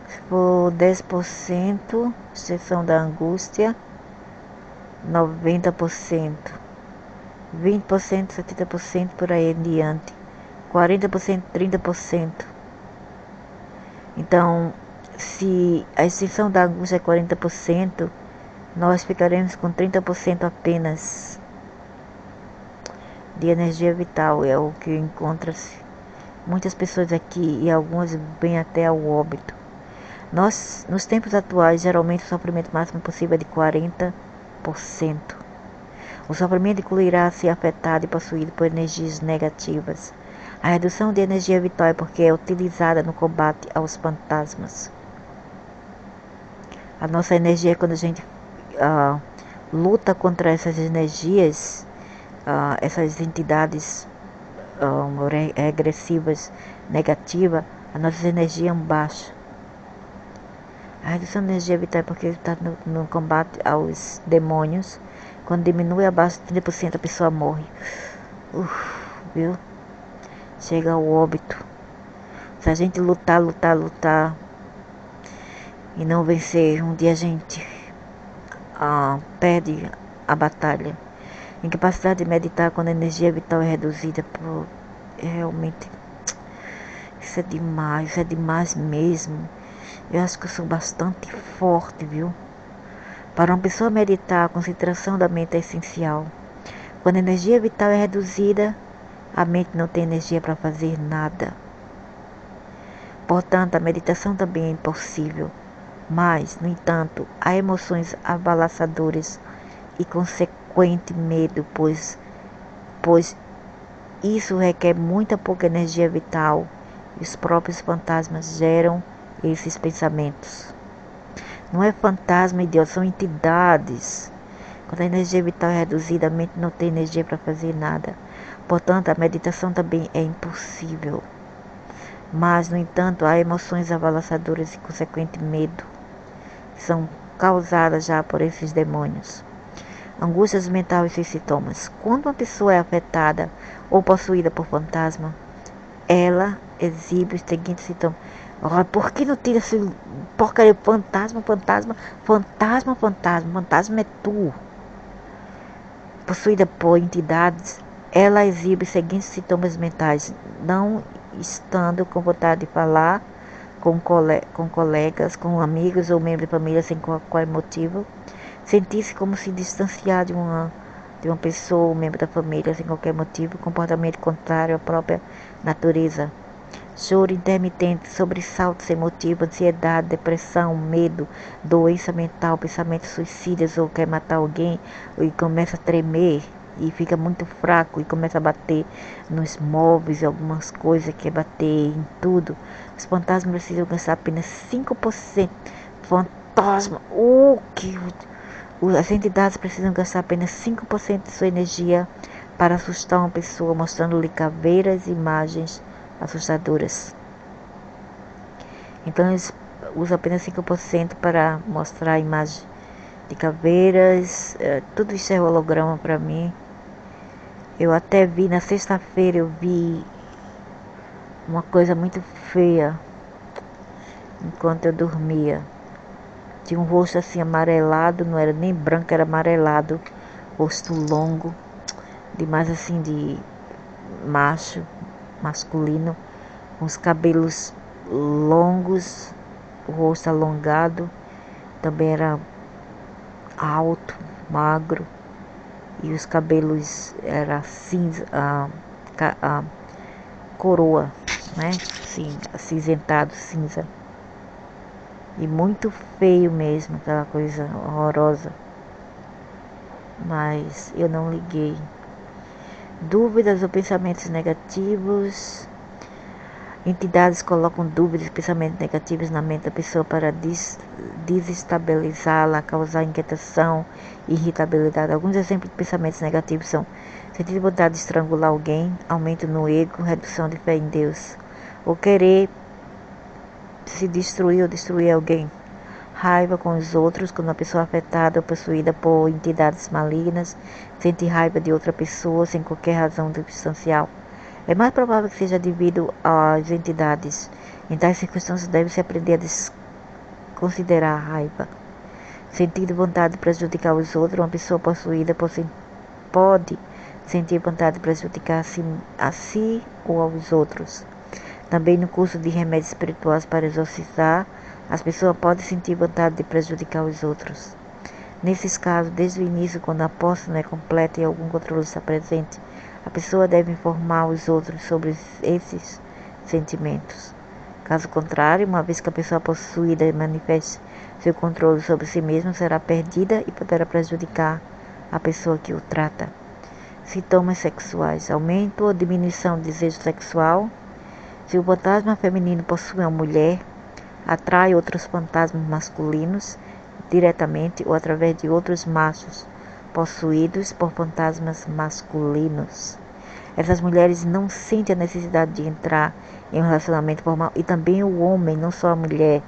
Se for 10%, extensão da angústia 90%. 20%, 70% por aí em diante. 40%, 30%. Então, se a extensão da angústia é 40%, nós ficaremos com 30% apenas de energia vital. É o que encontra-se muitas pessoas aqui e algumas vêm até ao óbito. Nós, nos tempos atuais, geralmente o sofrimento máximo possível é de 40%. O sofrimento incluirá ser afetado e possuído por energias negativas. A redução de energia vital é porque é utilizada no combate aos fantasmas. A nossa energia, quando a gente luta contra essas energias, essas entidades regressivas, negativas, a nossa energia baixa. A redução de energia vital é porque está no combate aos demônios. Quando diminui abaixo de 30%, a pessoa morre. Viu? Chega ao óbito. Se a gente lutar e não vencer, um dia a gente perde a batalha. Incapacidade de meditar quando a energia vital é reduzida. Realmente, isso é demais mesmo. Eu acho que eu sou bastante forte, viu? Para uma pessoa meditar, a concentração da mente é essencial. Quando a energia vital é reduzida, a mente não tem energia para fazer nada. Portanto, a meditação também é impossível. Mas, no entanto, há emoções avalaçadoras e consequente medo, pois isso requer muita pouca energia vital e os próprios fantasmas geram esses pensamentos. Não é fantasma, idiota, são entidades. Quando a energia vital é reduzida, a mente não tem energia para fazer nada. Portanto, a meditação também é impossível. Mas, no entanto, há emoções avalaçadoras e consequente medo, que são causadas já por esses demônios. Angústias mentais e seus sintomas. Quando uma pessoa é afetada ou possuída por fantasma, ela exibe os seguintes sintomas. Por que não tira esse porcaria? Fantasma é tu. Possuída por entidades, ela exibe os seguintes sintomas mentais: não estando com vontade de falar com colegas, com amigos ou membros de família sem qualquer motivo, sentir-se como se distanciar de uma pessoa ou membro da família sem qualquer motivo, comportamento contrário à própria natureza. Choro intermitente, sobressalto sem motivo, ansiedade, depressão, medo, doença mental, pensamentos suicidas ou quer matar alguém e começa a tremer e fica muito fraco e começa a bater nos móveis, algumas coisas, quer bater em tudo. Os fantasmas precisam gastar apenas 5%. Fantasma, as entidades precisam gastar apenas 5% de sua energia para assustar uma pessoa, mostrando-lhe caveiras e imagens assustadoras. Então eles usam apenas 5% para mostrar a imagem de caveiras. Tudo isso é holograma para mim. Eu até vi na sexta-feira, eu vi uma coisa muito feia enquanto eu dormia. Tinha um rosto assim amarelado, não era nem branco, era amarelado, rosto longo, demais assim de masculino, com os cabelos longos, o rosto alongado, também era alto, magro, e os cabelos era cinza, coroa, né? Sim, acinzentado, cinza. E muito feio mesmo, aquela coisa horrorosa. Mas eu não liguei. Dúvidas ou pensamentos negativos. Entidades colocam dúvidas e pensamentos negativos na mente da pessoa para desestabilizá-la, causar inquietação e irritabilidade. Alguns exemplos de pensamentos negativos são: sentir vontade de estrangular alguém, aumento no ego, redução de fé em Deus, ou querer se destruir ou destruir alguém, raiva com os outros, quando uma pessoa afetada ou possuída por entidades malignas sente raiva de outra pessoa sem qualquer razão substancial. É mais provável que seja devido às entidades. Em tais circunstâncias, deve-se aprender a desconsiderar a raiva. Sentir vontade de prejudicar os outros, uma pessoa possuída pode sentir vontade de prejudicar a si ou aos outros. Também no curso de remédios espirituais para exorcizar, as pessoas podem sentir vontade de prejudicar os outros. Nesses casos, desde o início, quando a posse não é completa e algum controle está presente, a pessoa deve informar os outros sobre esses sentimentos. Caso contrário, uma vez que a pessoa possuída manifeste seu controle sobre si mesma, será perdida e poderá prejudicar a pessoa que o trata. Sintomas sexuais: aumento ou diminuição do desejo sexual. Se o fantasma feminino possui uma mulher, atrai outros fantasmas masculinos diretamente ou através de outros machos possuídos por fantasmas masculinos. Essas mulheres não sentem a necessidade de entrar em um relacionamento formal, e também o homem, não só a mulher,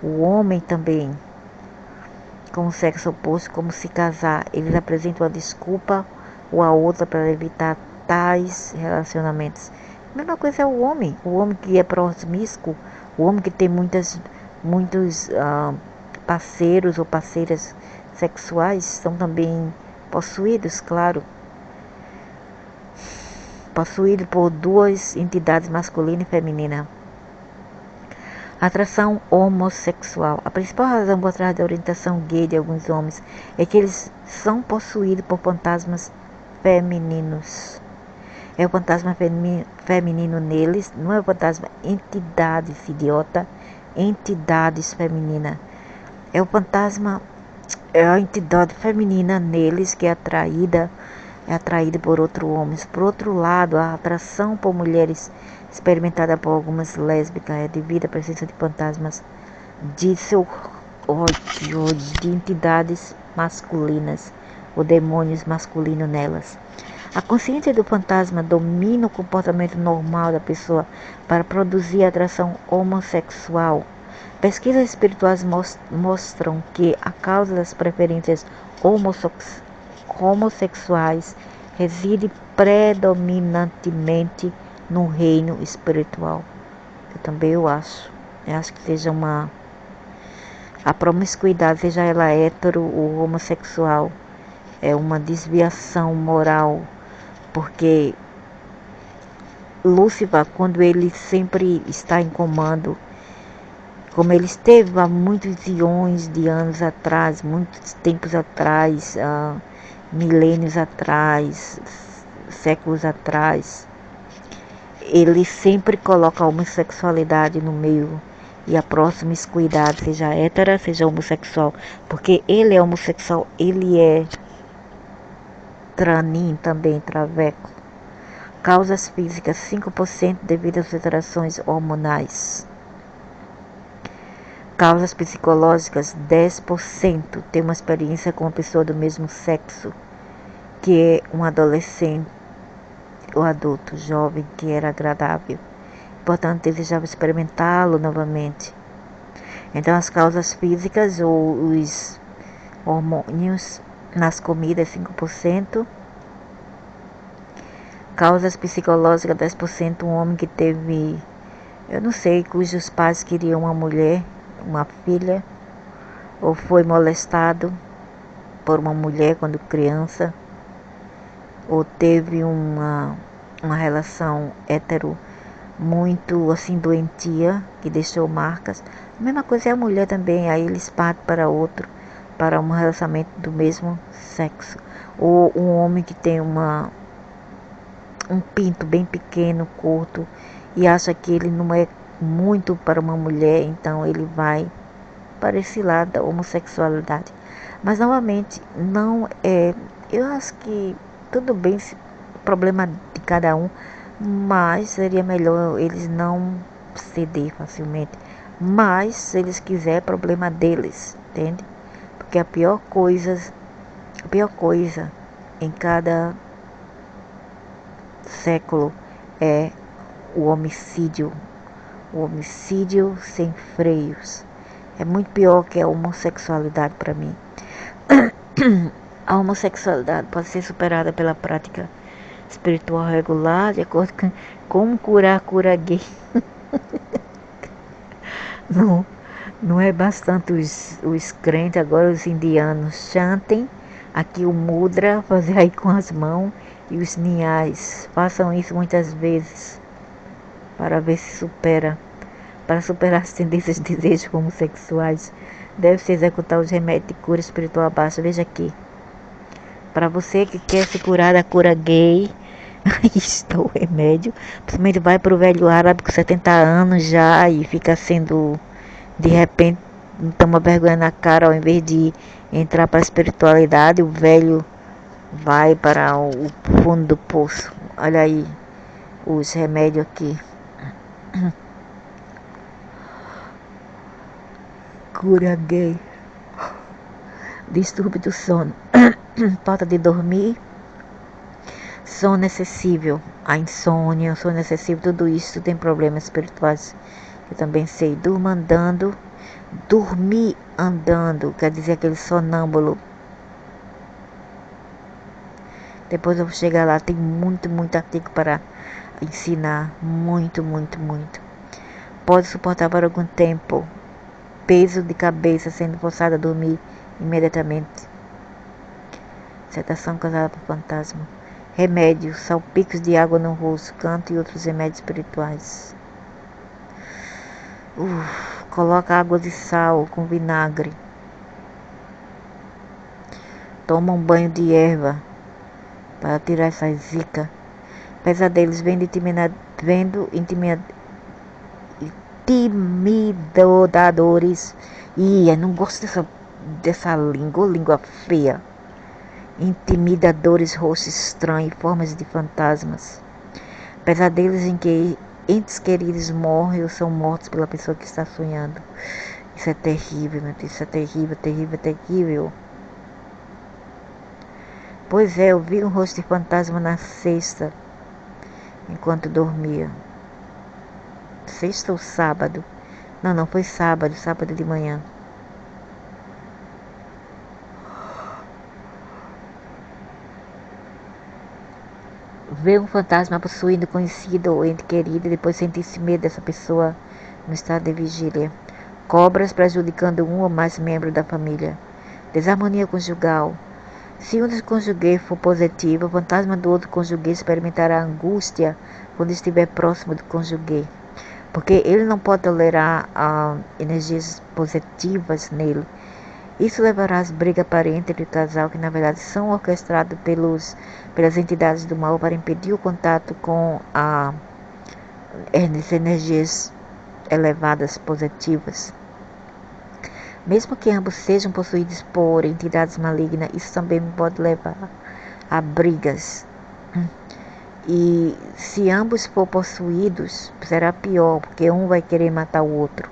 o homem também, com o sexo oposto, como se casar. Eles apresentam a desculpa ou a outra para evitar tais relacionamentos. A mesma coisa é o homem que é promíscuo, o homem que tem muitos parceiros ou parceiras sexuais, são também possuídos, claro, possuído por duas entidades masculina e feminina. Atração homossexual. A principal razão por trás da orientação gay de alguns homens é que eles são possuídos por fantasmas femininos. É o fantasma feminino neles, não é o fantasma entidades, idiota, entidades femininas. É o fantasma, é a entidade feminina neles que é atraída por outros homens. Por outro lado, a atração por mulheres experimentada por algumas lésbicas é devido à presença de fantasmas de entidades masculinas ou demônios masculinos nelas. A consciência do fantasma domina o comportamento normal da pessoa para produzir atração homossexual. Pesquisas espirituais mostram que a causa das preferências homossexuais reside predominantemente no reino espiritual. Eu acho que seja a promiscuidade, seja ela hétero ou homossexual, é uma desviação moral, porque Lúcifer, quando ele sempre está em comando, como ele esteve há muitos eões de anos atrás, muitos tempos atrás, milênios atrás, séculos atrás, ele sempre coloca a homossexualidade no meio e a promiscuidade, seja hétera, seja homossexual, porque ele é homossexual, ele é tranim também, traveco. Causas físicas: 5% devido às alterações hormonais. Causas psicológicas: 10% tem uma experiência com uma pessoa do mesmo sexo, que é um adolescente ou adulto jovem que era agradável, portanto desejava experimentá-lo novamente. Então, as causas físicas ou os hormônios nas comidas: 5%. Causas psicológicas: 10%. Um homem que teve, eu não sei, cujos pais queriam uma mulher, uma filha, ou foi molestado por uma mulher quando criança, ou teve uma relação hétero muito assim doentia, que deixou marcas. A mesma coisa é a mulher também, aí eles partem para um relacionamento do mesmo sexo. Ou um homem que tem um pinto bem pequeno, curto, e acha que ele não é muito para uma mulher, então ele vai para esse lado da homossexualidade. Mas novamente, não é, eu acho que tudo bem, problema de cada um, mas seria melhor eles não ceder facilmente. Mas se eles quiserem, problema deles, entende? Porque a pior coisa em cada século é o homicídio sem freios. É muito pior que a homossexualidade para mim. A homossexualidade pode ser superada pela prática espiritual regular, de acordo com como curar a cura gay. Não, não é bastante os crentes, agora os indianos chantem aqui o mudra, fazer aí com as mãos, e os ninhais façam isso muitas vezes para ver se supera. Para superar as tendências de desejos homossexuais, deve-se executar os remédios de cura espiritual abaixo. Veja aqui. Para você que quer se curar da cura gay, aí está o remédio. Principalmente vai para o velho árabe com 70 anos já e fica sendo, de repente, toma vergonha na cara, ao invés de entrar para a espiritualidade, o velho vai para o fundo do poço. Olha aí os remédios aqui. Cura gay. Distúrbio do sono. Falta de dormir. Sono excessivo. A insônia, sono excessivo, tudo isso tem problemas espirituais. Eu também sei. Durma andando. Dormir andando, quer dizer aquele sonâmbulo. Depois eu vou chegar lá, tem muito artigo para ensinar. Muito. Pode suportar por algum tempo. Peso de cabeça sendo forçado a dormir imediatamente. Setação causada por fantasma. Remédios, salpicos de água no rosto, canto e outros remédios espirituais. Coloca água de sal com vinagre. Toma um banho de erva para tirar essa zica. Pesadelos vendo intimidadores. Eu não gosto dessa língua feia. Intimidadores, rostos estranhos, formas de fantasmas. Pesadelos em que entes queridos morrem ou são mortos pela pessoa que está sonhando. Isso é terrível, meu Deus, isso é terrível. Pois é, eu vi um rosto de fantasma na sexta, enquanto dormia. Sexta ou sábado? Não, foi sábado de manhã. Ver um fantasma possuindo conhecido ou ente querido e depois sentir-se medo dessa pessoa no estado de vigília. Cobras prejudicando um ou mais membros da família. Desarmonia conjugal. Se um dos cônjuges for positivo, o fantasma do outro cônjuge experimentará angústia quando estiver próximo do cônjuge, porque ele não pode tolerar energias positivas nele. Isso levará às brigas aparentes entre o casal, que na verdade são orquestradas pelas entidades do mal para impedir o contato com as energias elevadas positivas. Mesmo que ambos sejam possuídos por entidades malignas, isso também pode levar a brigas. E se ambos for possuídos, será pior, porque um vai querer matar o outro.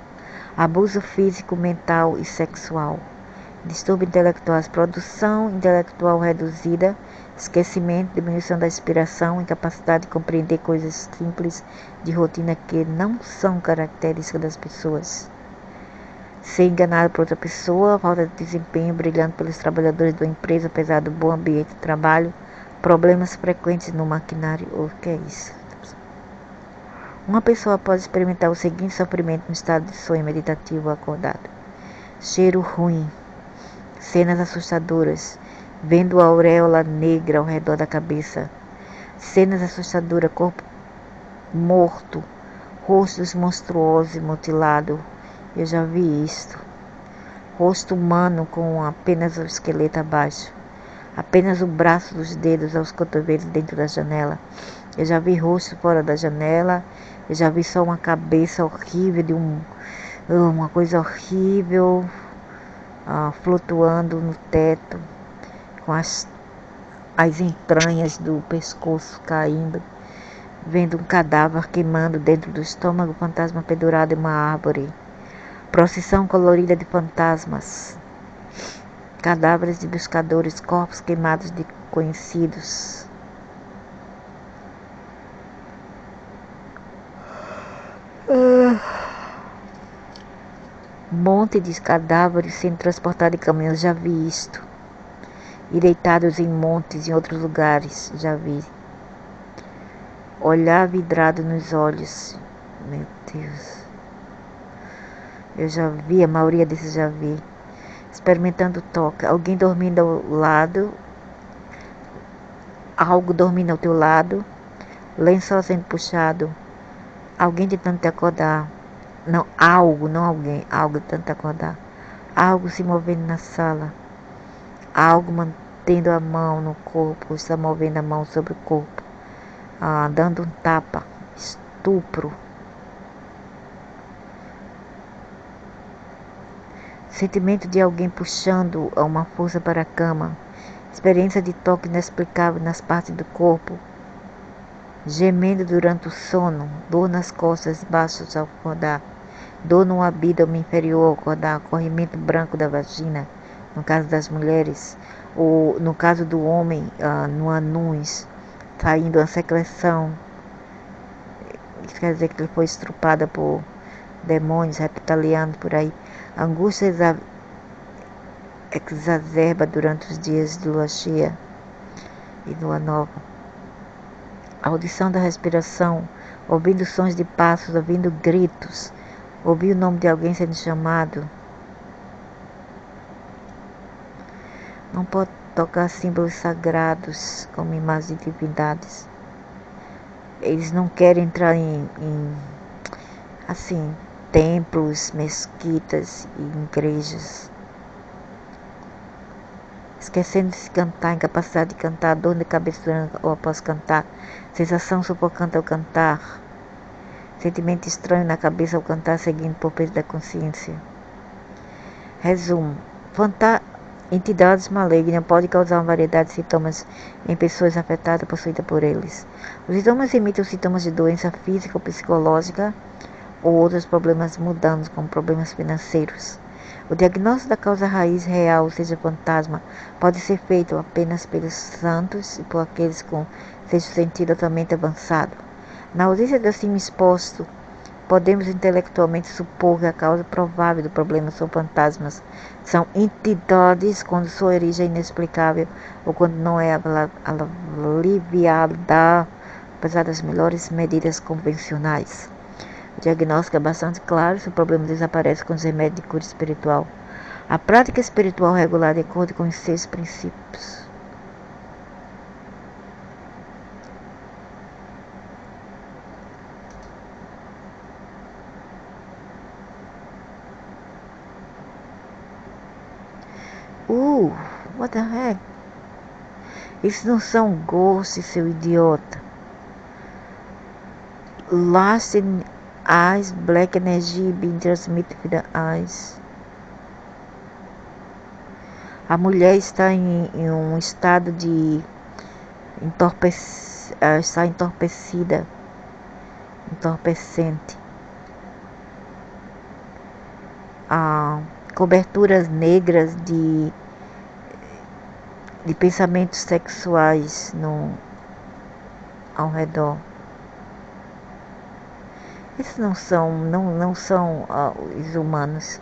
Abuso físico, mental e sexual. Distúrbio intelectuais, produção intelectual reduzida, esquecimento, diminuição da inspiração, incapacidade de compreender coisas simples de rotina que não são características das pessoas. Ser enganado por outra pessoa, falta de desempenho brilhante pelos trabalhadores de uma empresa, apesar do bom ambiente de trabalho, problemas frequentes no maquinário. O que é isso? Uma pessoa pode experimentar o seguinte sofrimento no estado de sonho meditativo acordado. Cheiro ruim. Cenas assustadoras, vendo a auréola negra ao redor da cabeça. Cenas assustadoras, corpo morto, rostos monstruosos e mutilados. Eu já vi isto. Rosto humano com apenas o esqueleto abaixo. Apenas o braço dos dedos aos cotovelos dentro da janela. Eu já vi rosto fora da janela. Eu já vi só uma cabeça horrível de uma coisa horrível. Flutuando no teto, com as entranhas do pescoço caindo, vendo um cadáver queimando dentro do estômago, fantasma pendurado em uma árvore, procissão colorida de fantasmas, cadáveres de buscadores, corpos queimados de conhecidos. monte de cadáveres sendo transportados em caminhões, já vi isto. E deitados em montes em outros lugares, já vi. Olhar vidrado nos olhos, meu Deus. Eu já vi, a maioria desses já vi. Experimentando toque, alguém dormindo ao lado, algo dormindo ao teu lado, lençol sendo puxado, alguém tentando te acordar. Não, algo, não alguém, algo tentando te acordar. Algo se movendo na sala, algo mantendo a mão no corpo, está movendo a mão sobre o corpo, dando um tapa, estupro. Sentimento de alguém puxando a uma força para a cama. Experiência de toque inexplicável nas partes do corpo. Gemendo durante o sono. Dor nas costas baixas ao acordar. Dor no abdômen inferior ao acordar. Corrimento branco da vagina, no caso das mulheres. Ou no caso do homem, no ânus, saindo uma secreção. Isso quer dizer que ele foi estrupada por demônios reptilianos por aí. Angústia exacerba durante os dias de lua cheia e lua nova. Audição da respiração, ouvindo sons de passos, ouvindo gritos, ouvir o nome de alguém sendo chamado. Não pode tocar símbolos sagrados como imagens de divindades. Eles não querem entrar em templos, mesquitas e igrejas. Esquecendo de se cantar, incapacidade de cantar, dor de cabeça durante ou após cantar, sensação sufocante ao cantar, sentimento estranho na cabeça ao cantar, seguindo por peso da consciência. Resumo: entidades malignas podem causar uma variedade de sintomas em pessoas afetadas ou possuídas por eles. Os sintomas imitam sintomas de doença física ou psicológica ou outros problemas mundanos, como problemas financeiros. O diagnóstico da causa raiz real, ou seja, fantasma, pode ser feito apenas pelos santos e por aqueles com sexto sentido altamente avançado. Na ausência de assim exposto, podemos intelectualmente supor que a causa provável do problema são fantasmas. São entidades quando sua origem é inexplicável ou quando não é aliviada, apesar das melhores medidas convencionais. O diagnóstico é bastante claro se o problema desaparece com os remédios de cura espiritual. A prática espiritual regular de acordo com os 6 princípios. What the heck? Isso não são ghosts, seu idiota. Lasting eyes, black energy being transmitted to the eyes. A mulher está em um estado de está entorpecida, entorpecente. Coberturas negras de pensamentos sexuais ao redor. Esses não são os humanos.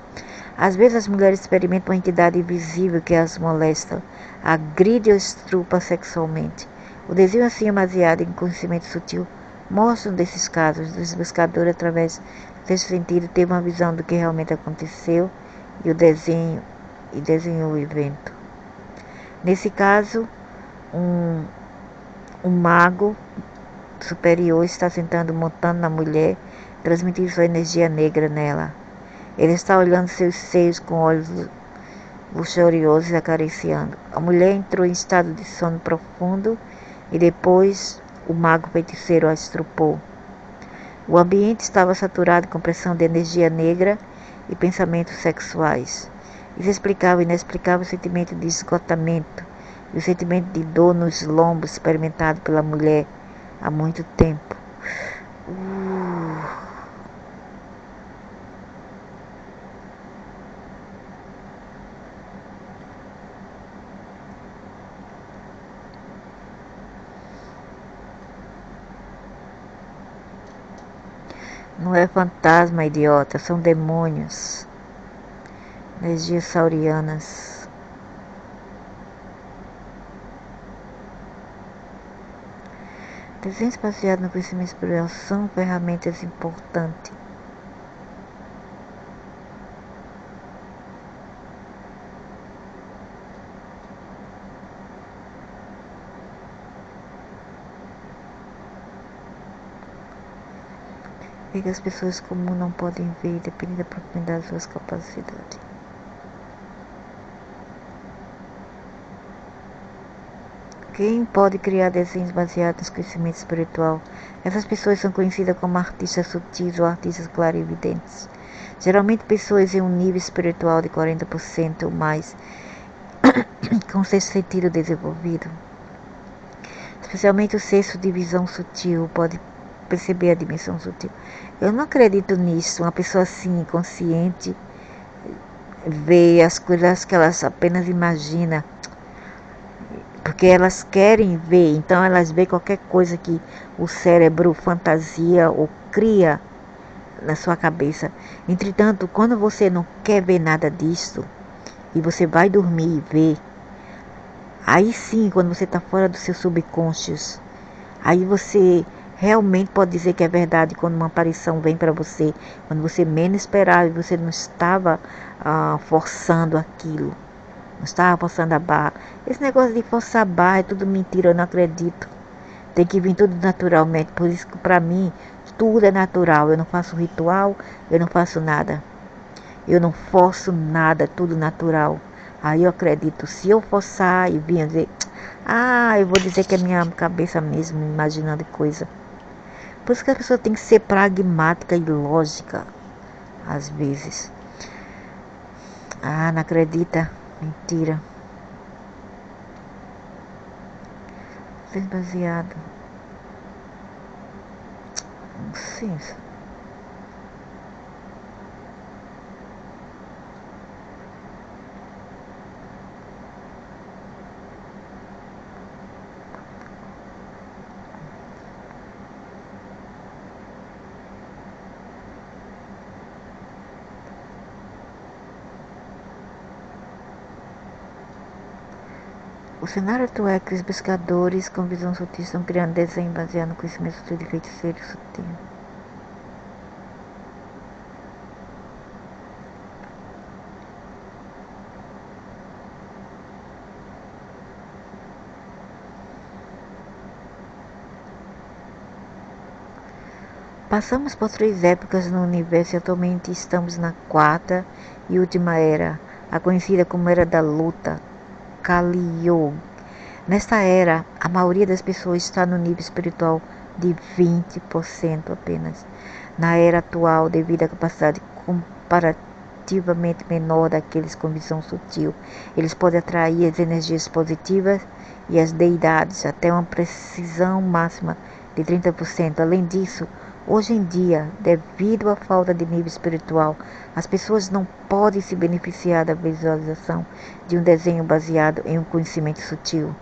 Às vezes as mulheres experimentam uma entidade invisível que as molesta, agride ou estrupa sexualmente. O desenho assim baseado em conhecimento sutil mostra um desses casos. Os buscadores, através desse sentido, têm uma visão do que realmente aconteceu e desenhou o evento. Nesse caso, um mago superior está sentando, montando na mulher, transmitindo sua energia negra nela. Ele está olhando seus seios com olhos luxuriosos e acariciando. A mulher entrou em estado de sono profundo e depois o mago feiticeiro a estrupou. O ambiente estava saturado com pressão de energia negra e pensamentos sexuais. Isso explicava o inexplicável sentimento de esgotamento e o sentimento de dor nos lombos experimentado pela mulher há muito tempo. Não é fantasma, idiota, são demônios. energias saurianas. Desenhos baseados no conhecimento espiritual são ferramentas importantes. E que as pessoas comuns não podem ver, depende da profundidade das suas capacidades. Quem pode criar desenhos baseados no conhecimento espiritual? Essas pessoas são conhecidas como artistas sutis ou artistas clarividentes. Geralmente pessoas em um nível espiritual de 40% ou mais, com sexto sentido desenvolvido. Especialmente o sexto de visão sutil pode perceber a dimensão sutil. Eu não acredito nisso. Uma pessoa assim, consciente, vê as coisas que elas apenas imaginam. Porque elas querem ver, então elas veem qualquer coisa que o cérebro fantasia ou cria na sua cabeça. Entretanto, quando você não quer ver nada disso, e você vai dormir e vê, aí sim, quando você está fora do seu subconscious, aí você realmente pode dizer que é verdade quando uma aparição vem para você, quando você menos esperava e você não estava forçando aquilo. Não estava forçando a barra. Esse negócio de forçar a barra é tudo mentira, eu não acredito. Tem que vir tudo naturalmente. Por isso que para mim tudo é natural. Eu não faço ritual, eu não faço nada. Eu não forço nada, tudo natural. Aí eu acredito. Se eu forçar e vir dizer, eu vou dizer que é minha cabeça mesmo, imaginando coisa. Por isso que a pessoa tem que ser pragmática e lógica, às vezes. Não acredita. Mentira. Ser baseado. Sim. O cenário atual é que os pescadores com visão sutil estão criando desenho baseado no conhecimento sutil de feiticeiro sutil. Passamos por 3 épocas no universo e atualmente estamos na 4ª e última era, a conhecida como Era da Luta, Kali Yuga. Nesta era, a maioria das pessoas está no nível espiritual de 20% apenas. Na era atual, devido à capacidade comparativamente menor daqueles com visão sutil, eles podem atrair as energias positivas e as deidades até uma precisão máxima de 30%. Além disso, hoje em dia, devido à falta de nível espiritual, as pessoas não podem se beneficiar da visualização de um desenho baseado em um conhecimento sutil,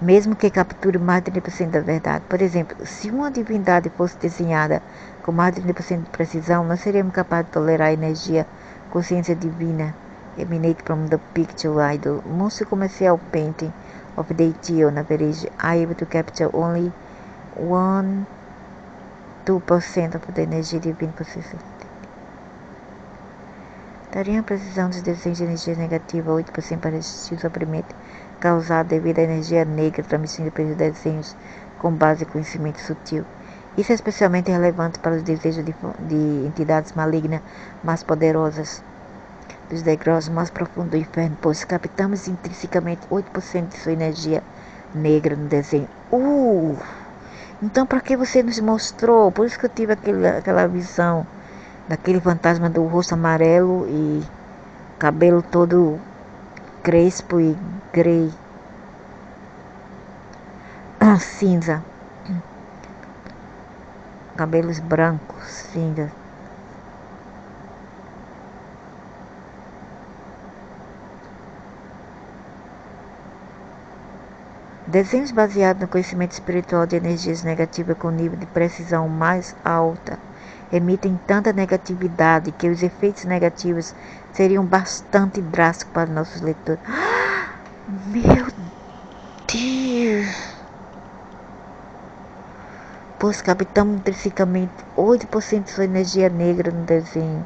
mesmo que capture mais de 30% da verdade. Por exemplo, se uma divindade fosse desenhada com mais de 30% de precisão, nós seríamos capazes de tolerar a energia, consciência divina, emanate from the picture idol. Most commercial painting of deity on average are able to capture only 1-2% of the energy divine possessed. Daria a precisão dos desenhos de energia negativa 8% para resistir ao sofrimento causado devido à energia negra transmitida pelos desenhos com base em conhecimento sutil. Isso é especialmente relevante para os desejos de entidades malignas mais poderosas dos degraus mais profundos do inferno, pois captamos intrinsecamente 8% de sua energia negra no desenho. Então para que você nos mostrou? Por isso que eu tive aquela visão daquele fantasma do rosto amarelo e cabelo todo crespo e grey, cinza, cabelos brancos, cinza. Desenhos baseados no conhecimento espiritual de energias negativas com nível de precisão mais alta emitem tanta negatividade que os efeitos negativos seriam bastante drásticos para nossos leitores. Meu Deus! Pois captamos intrinsecamente 8% de sua energia negra no desenho.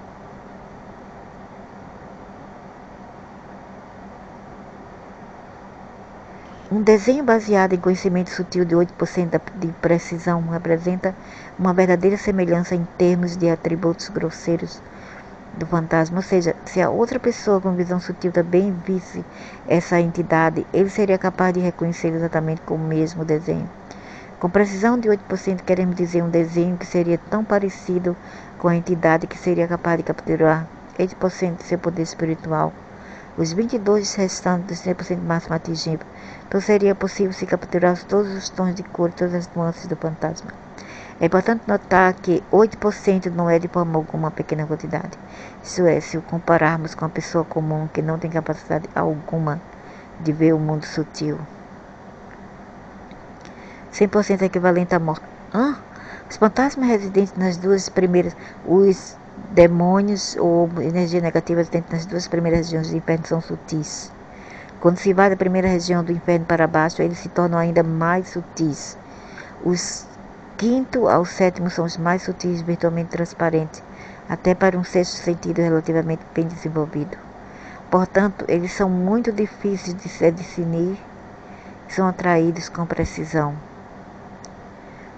Um desenho baseado em conhecimento sutil de 8% de precisão representa uma verdadeira semelhança em termos de atributos grosseiros do fantasma. Ou seja, se a outra pessoa com visão sutil também visse essa entidade, ele seria capaz de reconhecer exatamente com o mesmo desenho. Com precisão de 8%, queremos dizer um desenho que seria tão parecido com a entidade que seria capaz de capturar 8% de seu poder espiritual. Os 22 restantes dos 100% máximo atingível. Então seria possível se capturar todos os tons de cor e todas as nuances do fantasma. É importante notar que 8% não é de forma alguma uma pequena quantidade. Isso é, se o compararmos com uma pessoa comum que não tem capacidade alguma de ver o mundo sutil. 100% é equivalente à morte. Os fantasmas residentes nas duas primeiras, os demônios ou energias negativas dentro das duas primeiras regiões do inferno são sutis. Quando se vai da primeira região do inferno para baixo, eles se tornam ainda mais sutis. Os quinto ao sétimo são os mais sutis, virtualmente transparentes, até para um sexto sentido relativamente bem desenvolvido. Portanto, eles são muito difíceis de se discernir e são atraídos com precisão.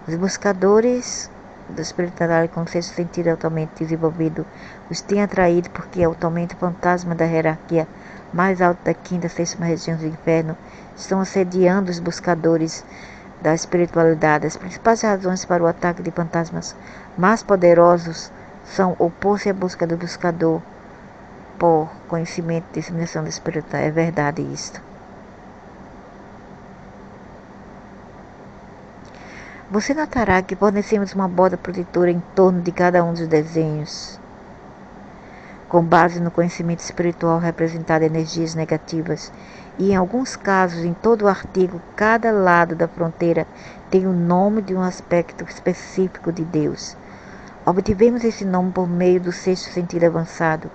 Os buscadores da espiritualidade com o sexto sentido altamente desenvolvido os têm atraído porque atualmente o fantasma da hierarquia mais alta da quinta e sexta região do inferno estão assediando os buscadores da espiritualidade. As principais razões para o ataque de fantasmas mais poderosos são opor-se à busca do buscador por conhecimento e disseminação da espiritualidade. É verdade isto. Você notará que fornecemos uma borda protetora em torno de cada um dos desenhos, com base no conhecimento espiritual representado em energias negativas, e em alguns casos, em todo o artigo, cada lado da fronteira tem o nome de um aspecto específico de Deus. Obtivemos esse nome por meio do sexto sentido avançado.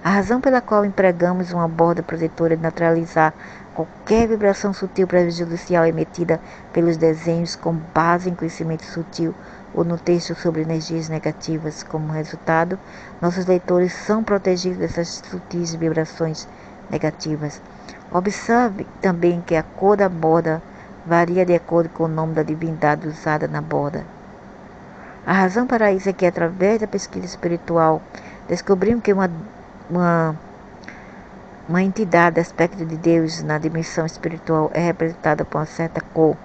A razão pela qual empregamos uma borda protetora é neutralizar qualquer vibração sutil prejudicial emitida pelos desenhos com base em conhecimento sutil ou no texto sobre energias negativas. Como resultado, nossos leitores são protegidos dessas sutis vibrações negativas. Observe também que a cor da borda varia de acordo com o nome da divindade usada na borda. A razão para isso é que, através da pesquisa espiritual, descobrimos que uma entidade, aspecto de Deus na dimensão espiritual, é representada por uma certa cor.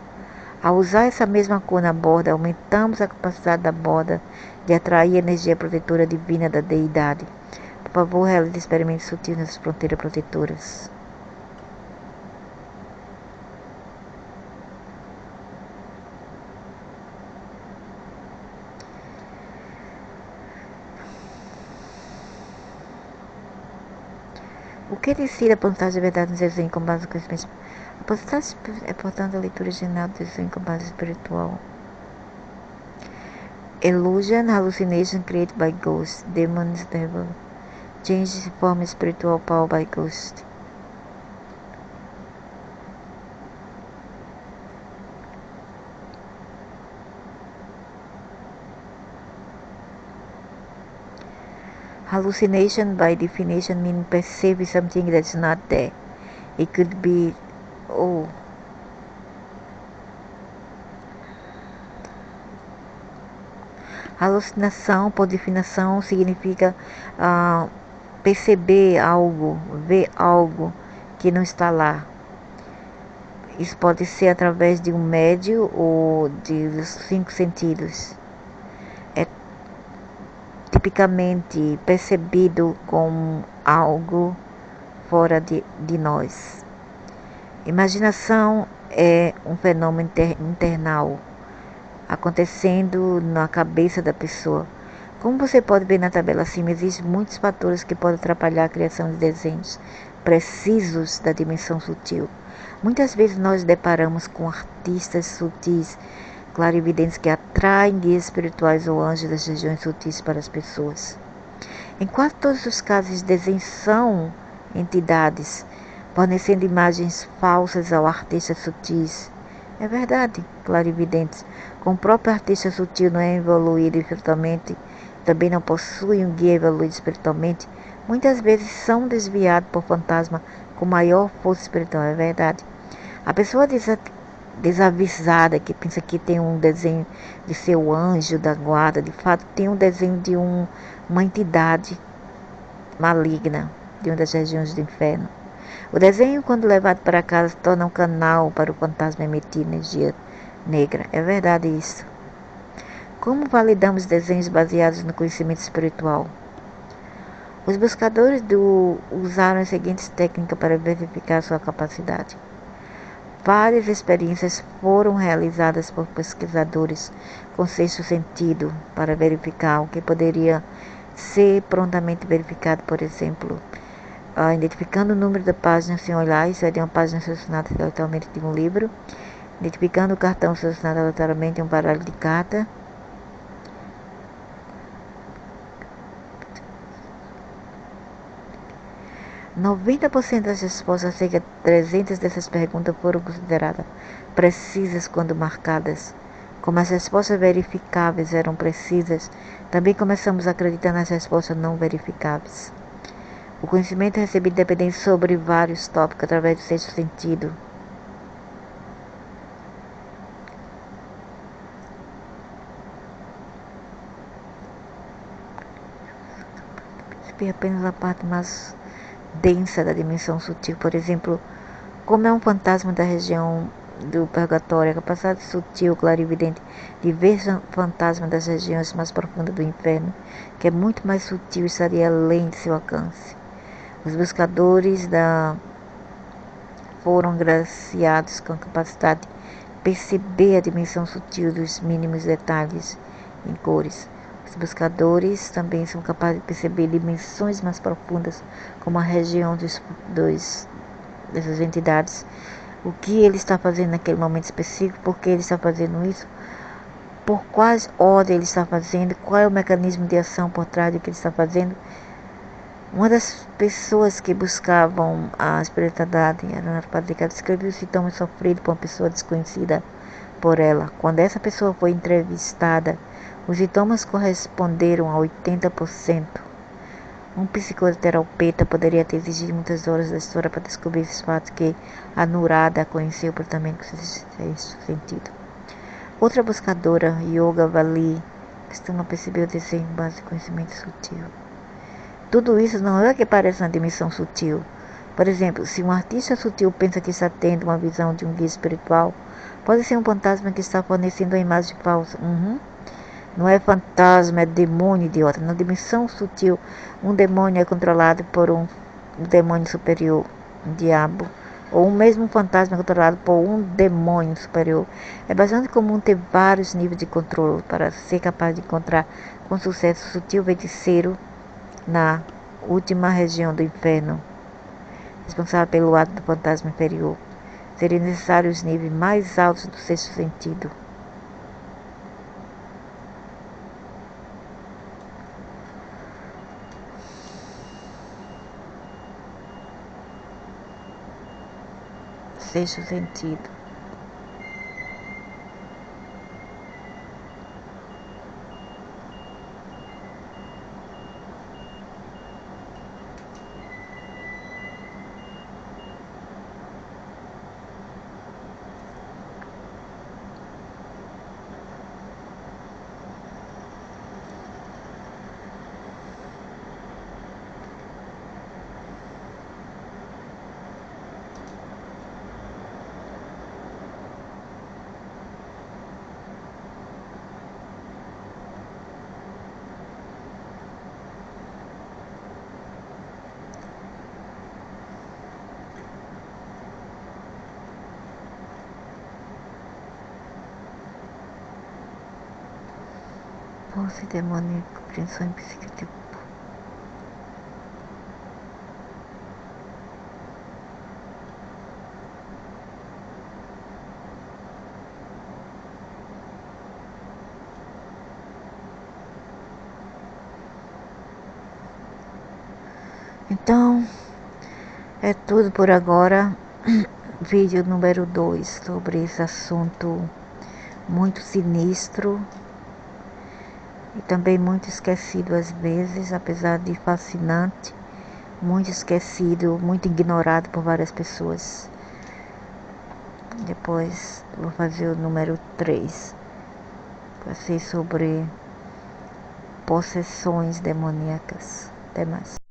Ao usar essa mesma cor na borda, aumentamos a capacidade da borda de atrair a energia protetora divina da deidade. Por favor, realize experimentos sutis nas fronteiras protetoras. O que decide a porcentagem de verdade no desenho com base no conhecimento? A porcentagem é, portanto, a leitura original do desenho com base espiritual. Illusion, hallucination created by ghost, demons, devil, change form spiritual power by ghost. Hallucination, by definition, means perceiving something that's not there. It could be, Alucinação, por definição, significa perceber algo, ver algo que não está lá. Isso pode ser através de um médium ou dos 5 sentidos. É tipicamente percebido como algo fora de nós. Imaginação é um fenômeno internal acontecendo na cabeça da pessoa. Como você pode ver na tabela acima, existem muitos fatores que podem atrapalhar a criação de desenhos precisos da dimensão sutil. Muitas vezes nós deparamos com artistas sutis clarividentes que atraem guias espirituais ou anjos das regiões sutis para as pessoas. Em quase todos os casos, desenhos são entidades, fornecendo imagens falsas ao artista sutis. É verdade, clarividentes. Como o próprio artista sutil não é evoluído espiritualmente, também não possui um guia evoluído espiritualmente, muitas vezes são desviados por fantasma com maior força espiritual. É verdade. A pessoa desavisada que pensa que tem um desenho de seu anjo da guarda, de fato tem um desenho de uma entidade maligna de uma das regiões do inferno. O desenho, quando levado para casa, se torna um canal para o fantasma emitir energia negra. É verdade isso. Como validamos desenhos baseados no conhecimento espiritual? Os buscadores usaram as seguintes técnicas para verificar sua capacidade. Várias experiências foram realizadas por pesquisadores com sexto sentido para verificar o que poderia ser prontamente verificado, por exemplo, identificando o número da página sem olhar, isso é de uma página selecionada aleatoriamente de um livro, identificando o cartão selecionado aleatoriamente em um baralho de carta, %90 das respostas, cerca de 300 dessas perguntas foram consideradas precisas quando marcadas. Como as respostas verificáveis eram precisas, também começamos a acreditar nas respostas não verificáveis. O conhecimento é recebido dependendo sobre vários tópicos através do sexto sentido. Percebi apenas a parte mais densa da dimensão sutil, por exemplo, como é um fantasma da região do purgatório, a capacidade sutil, clarividente, de ver fantasmas das regiões mais profundas do inferno, que é muito mais sutil e estaria além de seu alcance. Os buscadores foram graciados com a capacidade de perceber a dimensão sutil dos mínimos detalhes em cores. Os buscadores também são capazes de perceber dimensões mais profundas, como a região dessas entidades. O que ele está fazendo naquele momento específico, por que ele está fazendo isso, por quais ordens ele está fazendo, qual é o mecanismo de ação por trás do que ele está fazendo. Uma das pessoas que buscavam a espiritualidade era Ana Padrica, descreveu os sintomas sofridos por uma pessoa desconhecida por ela. Quando essa pessoa foi entrevistada, os sintomas corresponderam a 80%. Um psicoterapeuta poderia ter exigido muitas horas da história para descobrir esses fatos que a Nurada conheceu por também com esse sentido. Outra buscadora, Yoga Vali, costuma perceber o desenho base de conhecimento sutil. Tudo isso não é o que parece na dimensão sutil. Por exemplo, se um artista sutil pensa que está tendo uma visão de um guia espiritual, pode ser um fantasma que está fornecendo uma imagem falsa. Não é fantasma, é demônio, idiota. Na dimensão sutil, um demônio é controlado por um demônio superior, um diabo. Ou mesmo um fantasma é controlado por um demônio superior. É bastante comum ter vários níveis de controle para ser capaz de encontrar com sucesso o sutil feiticeiro na última região do inferno, responsável pelo ato do fantasma inferior. Seria necessário os níveis mais altos do sexto sentido. Sexto sentido. Força demoníaca, compreensão psíquica. Então, é tudo por agora. Vídeo número 2 sobre esse assunto muito sinistro e também muito esquecido às vezes, apesar de fascinante, muito esquecido, muito ignorado por várias pessoas. Depois vou fazer o número 3, vai ser sobre possessões demoníacas. Até mais.